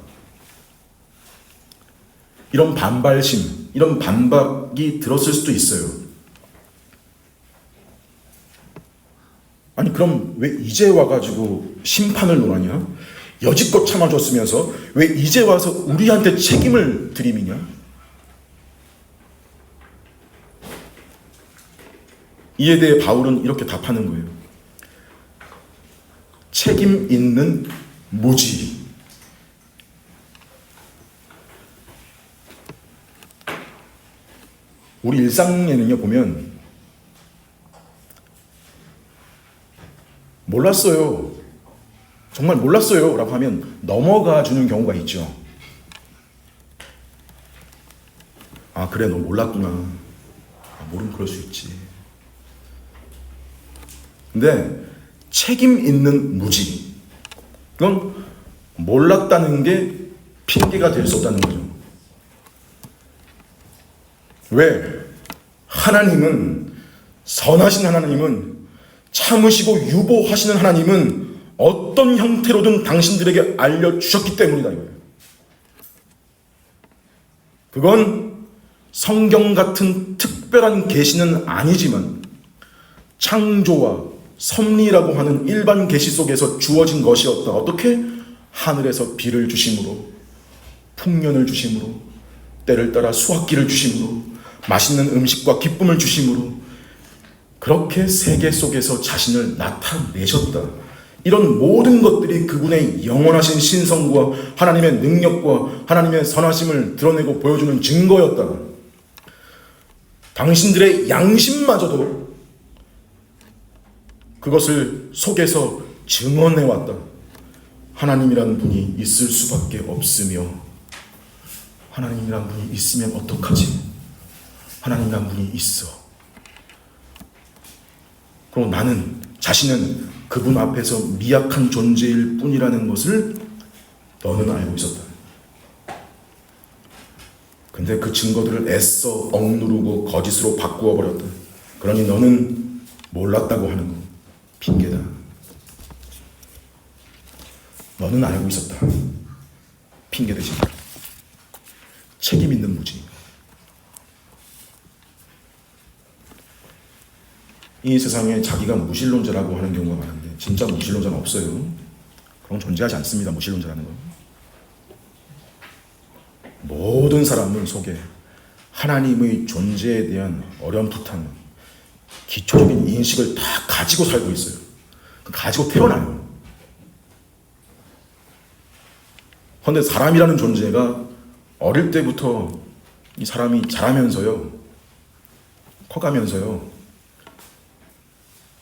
이런 반발심, 이런 반박이 들었을 수도 있어요. 아니 그럼 왜 이제 와가지고 심판을 논하냐? 여지껏 참아줬으면서 왜 이제 와서 우리한테 책임을 들이미냐? 이에 대해 바울은 이렇게 답하는 거예요. 책임 있는 무지. 우리 일상에는요 보면 몰랐어요. 정말 몰랐어요 라고 하면 넘어가 주는 경우가 있죠. 아 그래 너 몰랐구나. 모르면 그럴 수 있지. 근데 책임 있는 무지, 이건 몰랐다는 게 핑계가 될 수 없다는 거죠. 왜? 하나님은, 선하신 하나님은, 참으시고 유보하시는 하나님은 어떤 형태로든 당신들에게 알려주셨기 때문이다 이거예요. 그건 성경 같은 특별한 계시는 아니지만 창조와 섭리라고 하는 일반 계시 속에서 주어진 것이었다. 어떻게? 하늘에서 비를 주심으로, 풍년을 주심으로, 때를 따라 수확기를 주심으로, 맛있는 음식과 기쁨을 주심으로, 그렇게 세계 속에서 자신을 나타내셨다. 이런 모든 것들이 그분의 영원하신 신성과 하나님의 능력과 하나님의 선하심을 드러내고 보여주는 증거였다. 당신들의 양심마저도 그것을 속에서 증언해왔다. 하나님이란 분이 있을 수밖에 없으며, 하나님이란 분이 있으면 어떡하지? 하나님이란 분이 있어. 그리고 나는, 자신은 그분 앞에서 미약한 존재일 뿐이라는 것을 너는 알고 있었다. 근데 그 증거들을 애써 억누르고 거짓으로 바꾸어 버렸다. 그러니 너는 몰랐다고 하는 거. 핑계다. 너는 알고 있었다. 핑계대지 마. 책임 있는 무지. 이 세상에 자기가 무신론자라고 하는 경우가 많은데 진짜 무신론자는 없어요. 그건 존재하지 않습니다. 무신론자라는 건. 모든 사람은 속에 하나님의 존재에 대한 어렴풋한 기초적인 인식을 다 가지고 살고 있어요. 가지고 태어나요. 그런데 사람이라는 존재가 어릴 때부터 이 사람이 자라면서요, 커가면서요,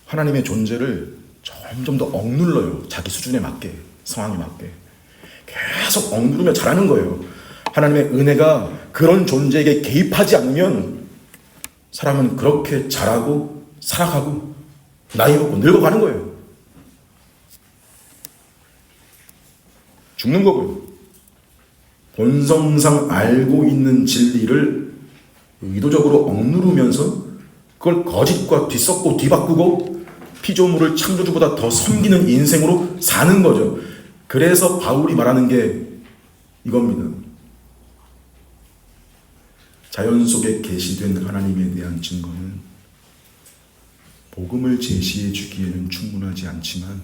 하나님의 존재를 점점 더 억눌러요. 자기 수준에 맞게, 상황에 맞게. 계속 억누르며 자라는 거예요. 하나님의 은혜가 그런 존재에게 개입하지 않으면 사람은 그렇게 자라고 살아가고 나이 먹고 늙어가는 거예요. 죽는 거고요. 본성상 알고 있는 진리를 의도적으로 억누르면서 그걸 거짓과 뒤섞고 뒤바꾸고 피조물을 창조주보다 더 섬기는 인생으로 사는 거죠. 그래서 바울이 말하는 게 이겁니다. 자연 속에 계시된 하나님에 대한 증거는 복음을 제시해 주기에는 충분하지 않지만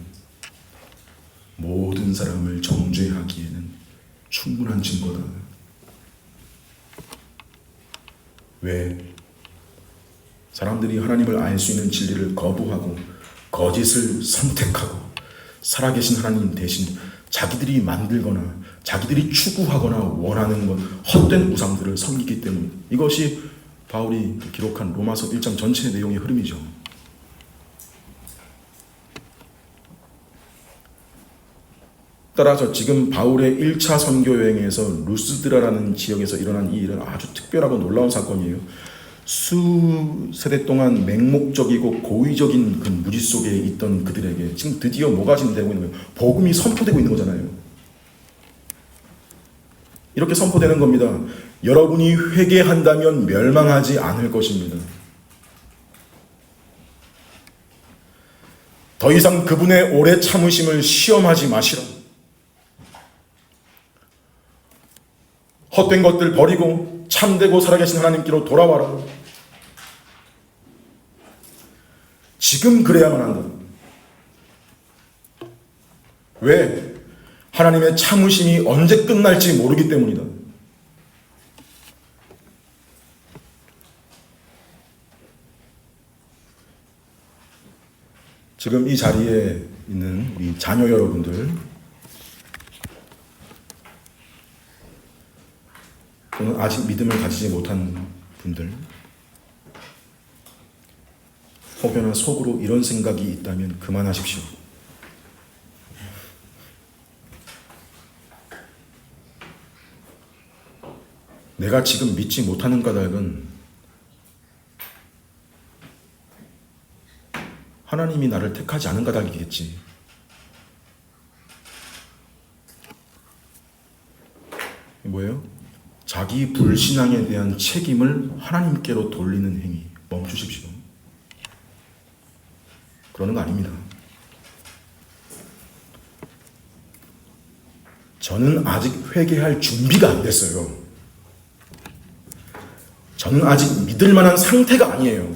모든 사람을 정죄하기에는 충분한 증거다. 왜? 사람들이 하나님을 알 수 있는 진리를 거부하고 거짓을 선택하고 살아계신 하나님 대신 자기들이 만들거나 자기들이 추구하거나 원하는 것, 헛된 우상들을 섬기기 때문에 이것이 바울이 기록한 로마서 1장 전체 내용의 흐름이죠. 따라서 지금 바울의 1차 선교 여행에서 루스드라라는 지역에서 일어난 이 일은 아주 특별하고 놀라운 사건이에요. 수세대 동안 맹목적이고 고의적인 그 무지 속에 있던 그들에게 지금 드디어 뭐가 진행되고 있는 거예요? 복음이 선포되고 있는 거잖아요. 이렇게 선포되는 겁니다. 여러분이 회개한다면 멸망하지 않을 것입니다. 더 이상 그분의 오래 참으심을 시험하지 마시라. 헛된 것들 버리고 참되고 살아계신 하나님께로 돌아와라. 지금 그래야만 한다. 왜? 하나님의 참으심이 언제 끝날지 모르기 때문이다. 지금 이 자리에 있는 우리 자녀 여러분들, 또는 아직 믿음을 가지지 못한 분들, 혹여나 속으로 이런 생각이 있다면 그만하십시오. 내가 지금 믿지 못하는 까닭은 하나님이 나를 택하지 않은 까닭이겠지. 뭐예요? 자기 불신앙에 대한 책임을 하나님께로 돌리는 행위. 멈추십시오. 그러는 거 아닙니다. 저는 아직 회개할 준비가 안 됐어요. 저는 아직 믿을 만한 상태가 아니에요.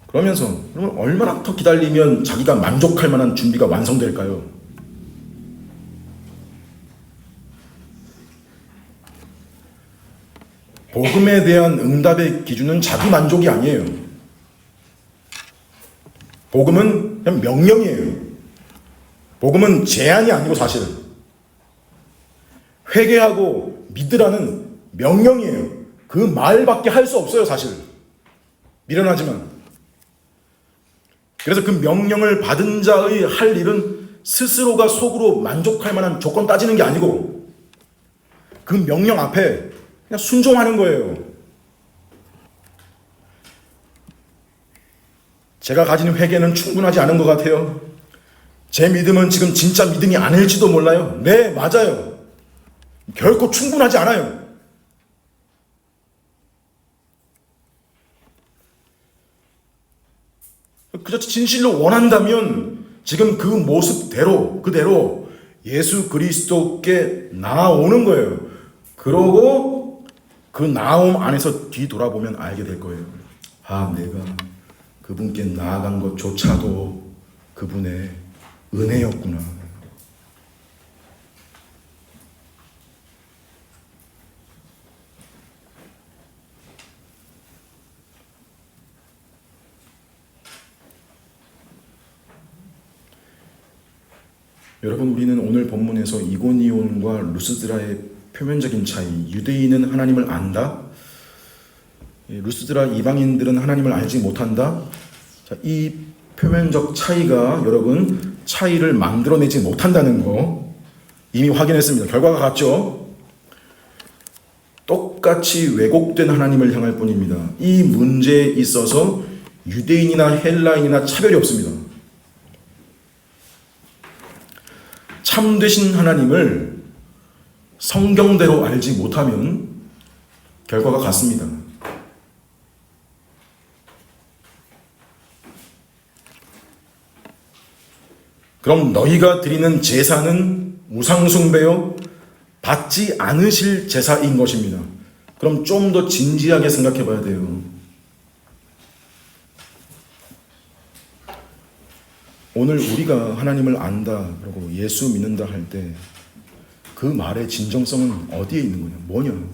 그러면서 그러면 얼마나 더 기다리면 자기가 만족할 만한 준비가 완성될까요? 복음에 대한 응답의 기준은 자기 만족이 아니에요. 복음은 그냥 명령이에요. 복음은 제한이 아니고 사실 회개하고 믿으라는 명령이에요. 그 말밖에 할 수 없어요, 사실. 미련하지만. 그래서 그 명령을 받은 자의 할 일은 스스로가 속으로 만족할 만한 조건 따지는 게 아니고 그 명령 앞에 그냥 순종하는 거예요. 제가 가진 회개는 충분하지 않은 것 같아요. 제 믿음은 지금 진짜 믿음이 아닐지도 몰라요. 네, 맞아요. 결코 충분하지 않아요. 그저 진실로 원한다면 지금 그 모습대로 그대로 예수 그리스도께 나아오는 거예요. 그러고 그 나옴 안에서 뒤돌아보면 알게 될 거예요. 아, 내가 그분께 나아간 것조차도 그분의 은혜였구나. 여러분, 우리는 오늘 본문에서 이고니온과 루스드라의 표면적인 차이, 유대인은 하나님을 안다, 루스드라 이방인들은 하나님을 알지 못한다. 자, 이 표면적 차이가 여러분 차이를 만들어내지 못한다는 거 이미 확인했습니다. 결과가 같죠. 똑같이 왜곡된 하나님을 향할 뿐입니다. 이 문제에 있어서 유대인이나 헬라인이나 차별이 없습니다. 참되신 하나님을 성경대로 알지 못하면 결과가 같습니다. 그럼 너희가 드리는 제사는 우상숭배요 받지 않으실 제사인 것입니다. 그럼 좀 더 진지하게 생각해 봐야 돼요. 오늘 우리가 하나님을 안다 그러고 예수 믿는다 할 때 그 말의 진정성은 어디에 있는 거냐? 뭐냐?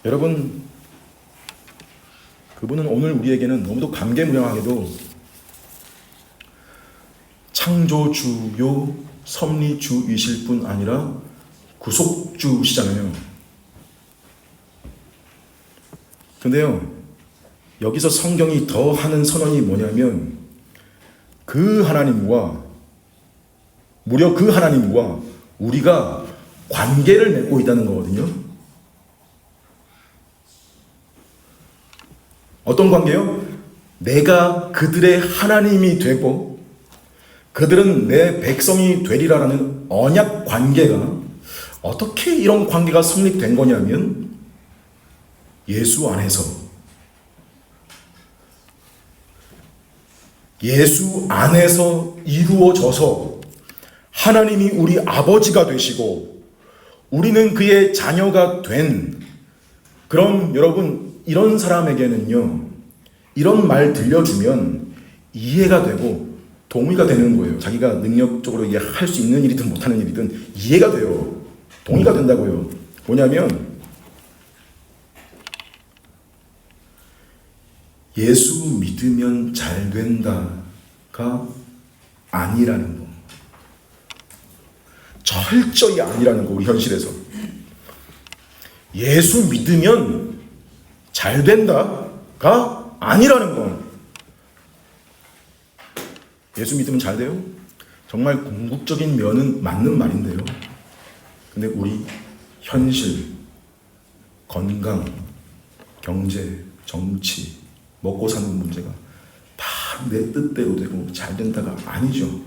여러분, 그분은 오늘 우리에게는 너무도 감개무량하게도 창조주요 섭리주이실 뿐 아니라 구속주시잖아요. 근데요, 여기서 성경이 더 하는 선언이 뭐냐면 그 하나님과 무려 그 하나님과 우리가 관계를 맺고 있다는 거거든요. 어떤 관계요? 내가 그들의 하나님이 되고 그들은 내 백성이 되리라라는 언약 관계가 어떻게 이런 관계가 성립된 거냐면 예수 안에서 이루어져서 하나님이 우리 아버지가 되시고 우리는 그의 자녀가 된, 그럼 여러분 이런 사람에게는요, 이런 말 들려주면 이해가 되고 동의가 되는 거예요. 자기가 능력적으로 이게 할 수 있는 일이든 못하는 일이든 이해가 돼요. 동의가 된다고요. 뭐냐면 예수 믿으면 잘 된다가 아니라는 거. 철저히 아니라는 거. 우리 현실에서 예수 믿으면 잘 된다가 아니라는 거. 예수 믿으면 잘 돼요? 정말 궁극적인 면은 맞는 말인데요. 근데 우리 현실, 건강, 경제, 정치, 먹고 사는 문제가 다 내 뜻대로 되고 잘 된다가 아니죠.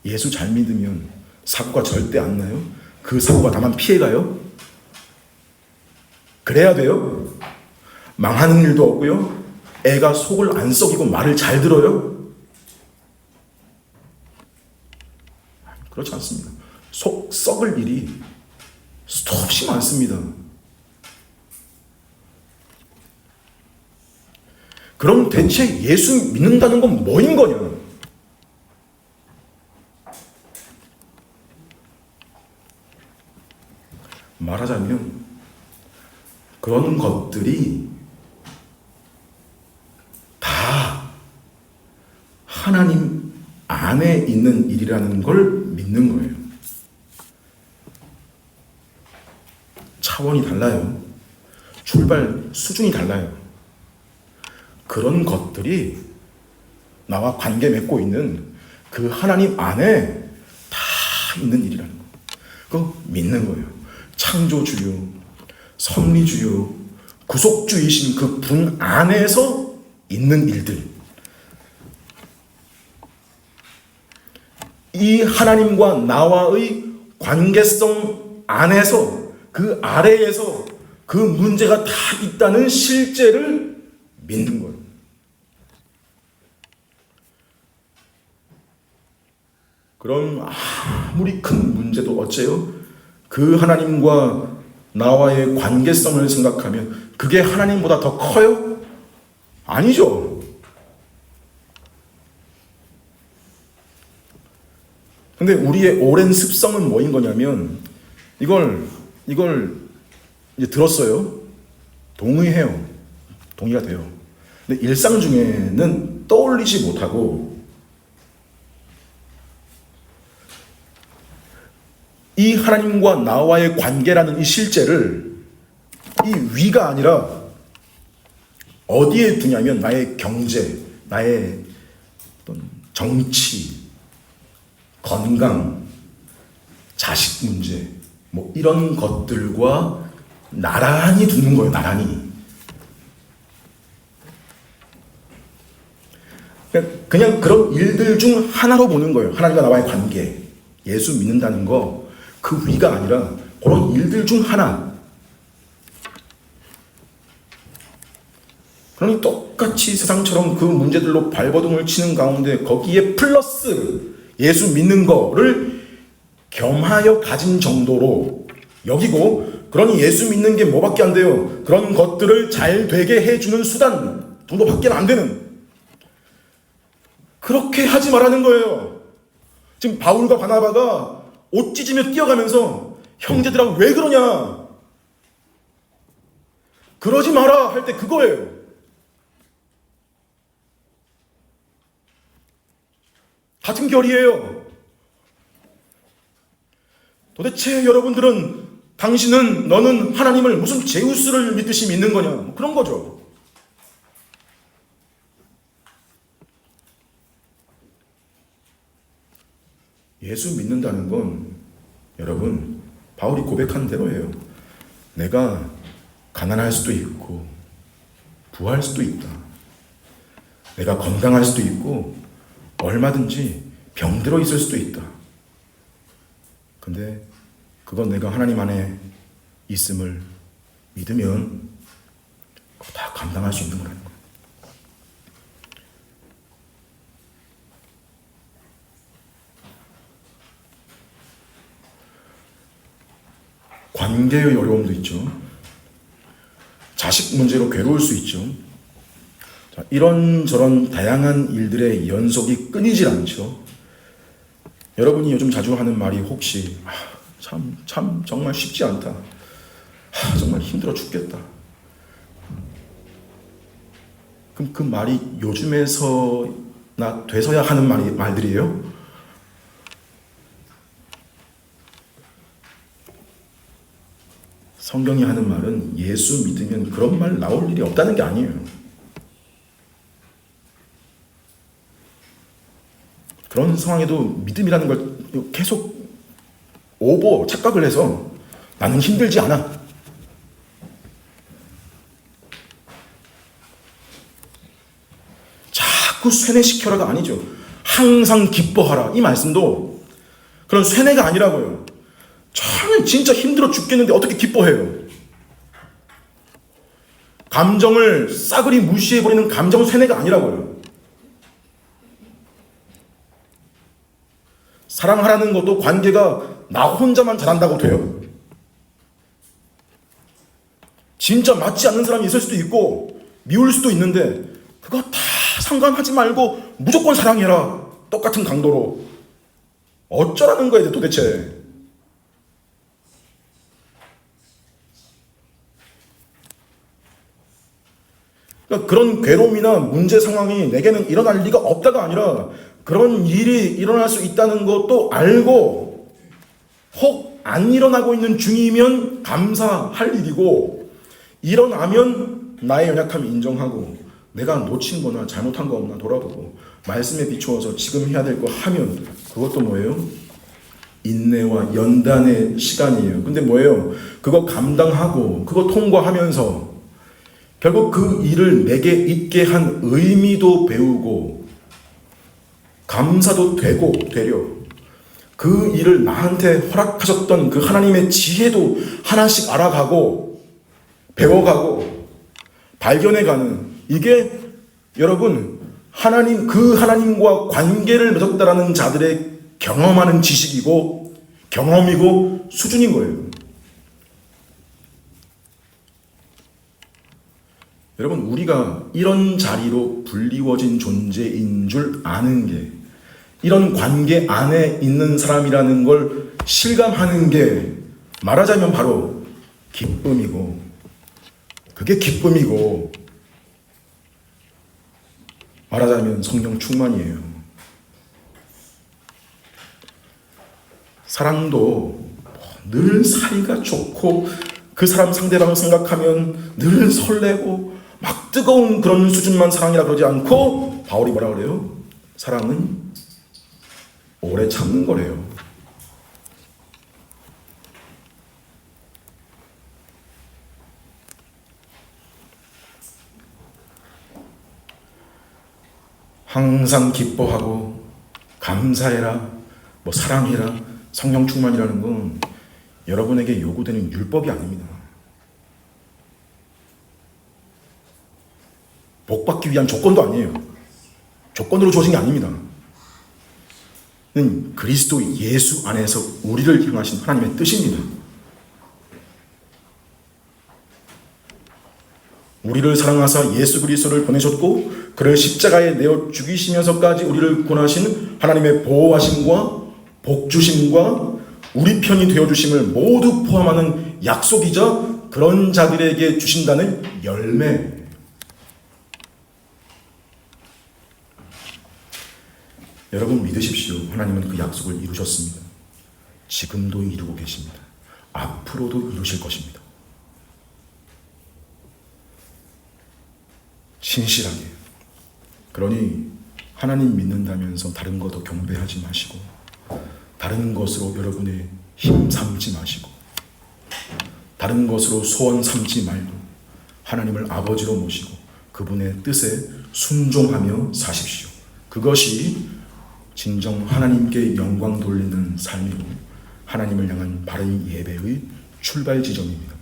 예수 잘 믿으면 사고가 절대 안 나요? 그 사고가 나만 피해가요? 그래야 돼요? 망하는 일도 없고요? 애가 속을 안 썩이고 말을 잘 들어요? 그렇지 않습니다. 속 썩을 일이 수없이 많습니다. 그럼 대체 예수 믿는다는 건 뭐인 거냐? 말하자면 그런 것들이 다 하나님 안에 있는 일이라는 걸 믿는 거예요. 차원이 달라요. 출발 수준이 달라요. 그런 것들이 나와 관계 맺고 있는 그 하나님 안에 다 있는 일이라는 거. 그거 믿는 거예요. 창조주요, 섭리주요, 구속주이신 그 분 안에서 있는 일들. 이 하나님과 나와의 관계성 안에서, 그 아래에서 그 문제가 다 있다는 실제를 믿는 거예요. 그럼 아무리 큰 문제도 어째요? 그 하나님과 나와의 관계성을 생각하면 그게 하나님보다 더 커요? 아니죠. 근데 우리의 오랜 습성은 뭐인 거냐면 이걸 이제 들었어요. 동의해요. 동의가 돼요. 근데 일상 중에는 떠올리지 못하고 이 하나님과 나와의 관계라는 이 실제를 이 위가 아니라 어디에 두냐면 나의 경제, 나의 어떤 정치, 건강, 자식 문제, 뭐 이런 것들과 나란히 두는 거예요. 나란히. 그냥 그런 일들 중 하나로 보는 거예요. 하나님과 나와의 관계, 예수 믿는다는 거, 그 위가 아니라 그런 일들 중 하나. 그러니 똑같이 세상처럼 그 문제들로 발버둥을 치는 가운데 거기에 플러스 예수 믿는 거를 겸하여 가진 정도로 여기고, 그러니 예수 믿는 게 뭐밖에 안 돼요? 그런 것들을 잘 되게 해주는 수단 정도밖에 안 되는, 그렇게 하지 말라는 거예요. 지금 바울과 바나바가 옷 찢으며 뛰어가면서 형제들하고 왜 그러냐, 그러지 마라 할 때 그거예요. 같은 결이에요. 도대체 여러분들은, 당신은, 너는 하나님을 무슨 제우스를 믿듯이 믿는 거냐, 뭐 그런 거죠. 예수 믿는다는 건 여러분 바울이 고백한 대로예요. 내가 가난할 수도 있고 부할 수도 있다. 내가 건강할 수도 있고 얼마든지 병들어 있을 수도 있다. 근데 그건 내가 하나님 안에 있음을 믿으면 다 감당할 수 있는 거라는 거예요. 관계의 어려움도 있죠. 자식 문제로 괴로울 수 있죠. 자, 이런저런 다양한 일들의 연속이 끊이질 않죠. 여러분이 요즘 자주 하는 말이 혹시 참 정말 쉽지 않다. 정말 힘들어 죽겠다. 그럼 그 말이 요즘에서나 돼서야 하는 말들이에요? 성경이 하는 말은 예수 믿으면 그런 말 나올 일이 없다는 게 아니에요. 그런 상황에도 믿음이라는 걸 계속 착각을 해서 나는 힘들지 않아. 자꾸 쇠뇌시켜라가 아니죠. 항상 기뻐하라. 이 말씀도 그런 쇠뇌가 아니라고요. 저는 진짜 힘들어 죽겠는데 어떻게 기뻐해요? 감정을 싸그리 무시해버리는 감정 쇠뇌가 아니라고요. 사랑하라는 것도 관계가 나 혼자만 잘한다고 돼요. 진짜 맞지 않는 사람이 있을 수도 있고 미울 수도 있는데 그거 다 상관하지 말고 무조건 사랑해라. 똑같은 강도로. 어쩌라는 거예요 도대체. 그러니까 그런 괴로움이나 문제 상황이 내게는 일어날 리가 없다가 아니라 그런 일이 일어날 수 있다는 것도 알고 혹 안 일어나고 있는 중이면 감사할 일이고 일어나면 나의 연약함을 인정하고 내가 놓친 거나 잘못한 거 없나 돌아보고 말씀에 비추어서 지금 해야 될 거 하면 그것도 뭐예요? 인내와 연단의 시간이에요. 근데 뭐예요? 그거 감당하고 그거 통과하면서 결국 그 일을 내게 있게 한 의미도 배우고 감사도 되려 그 일을 나한테 허락하셨던 그 하나님의 지혜도 하나씩 알아가고 배워가고 발견해가는 이게 여러분 그 하나님과 관계를 맺었다라는 자들의 경험하는 지식이고 경험이고 수준인 거예요. 여러분 우리가 이런 자리로 불리워진 존재인 줄 아는 게 이런 관계 안에 있는 사람이라는 걸 실감하는 게 말하자면 바로 기쁨이고 그게 기쁨이고 말하자면 성령 충만이에요. 사랑도 늘 사이가 좋고 그 사람 상대방을 생각하면 늘 설레고 막 뜨거운 그런 수준만 사랑이라 그러지 않고 바울이 뭐라 그래요? 사랑은 오래 참는 거래요. 항상 기뻐하고 감사해라, 사랑해라, 성령 충만이라는 건 여러분에게 요구되는 율법이 아닙니다. 복받기 위한 조건도 아니에요. 조건으로 주어진 게 아닙니다. 그리스도 예수 안에서 우리를 향하신 하나님의 뜻입니다. 우리를 사랑하사 예수 그리스도를 보내셨고 그를 십자가에 내어 죽이시면서까지 우리를 구원하신 하나님의 보호하심과 복주심과 우리 편이 되어주심을 모두 포함하는 약속이자 그런 자들에게 주신다는 열매. 여러분 믿으십시오. 하나님은 그 약속을 이루셨습니다. 지금도 이루고 계십니다. 앞으로도 이루실 것입니다. 신실하게. 그러니 하나님 믿는다면서 다른 것도 경배하지 마시고 다른 것으로 여러분의 힘 삼지 마시고 다른 것으로 소원 삼지 말고 하나님을 아버지로 모시고 그분의 뜻에 순종하며 사십시오. 그것이 진정 하나님께 영광 돌리는 삶으로 하나님을 향한 바른 예배의 출발 지점입니다.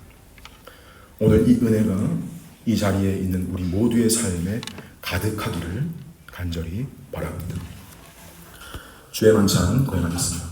오늘 이 은혜가 이 자리에 있는 우리 모두의 삶에 가득하기를 간절히 바랍니다. 주의 만찬 거행하겠습니다.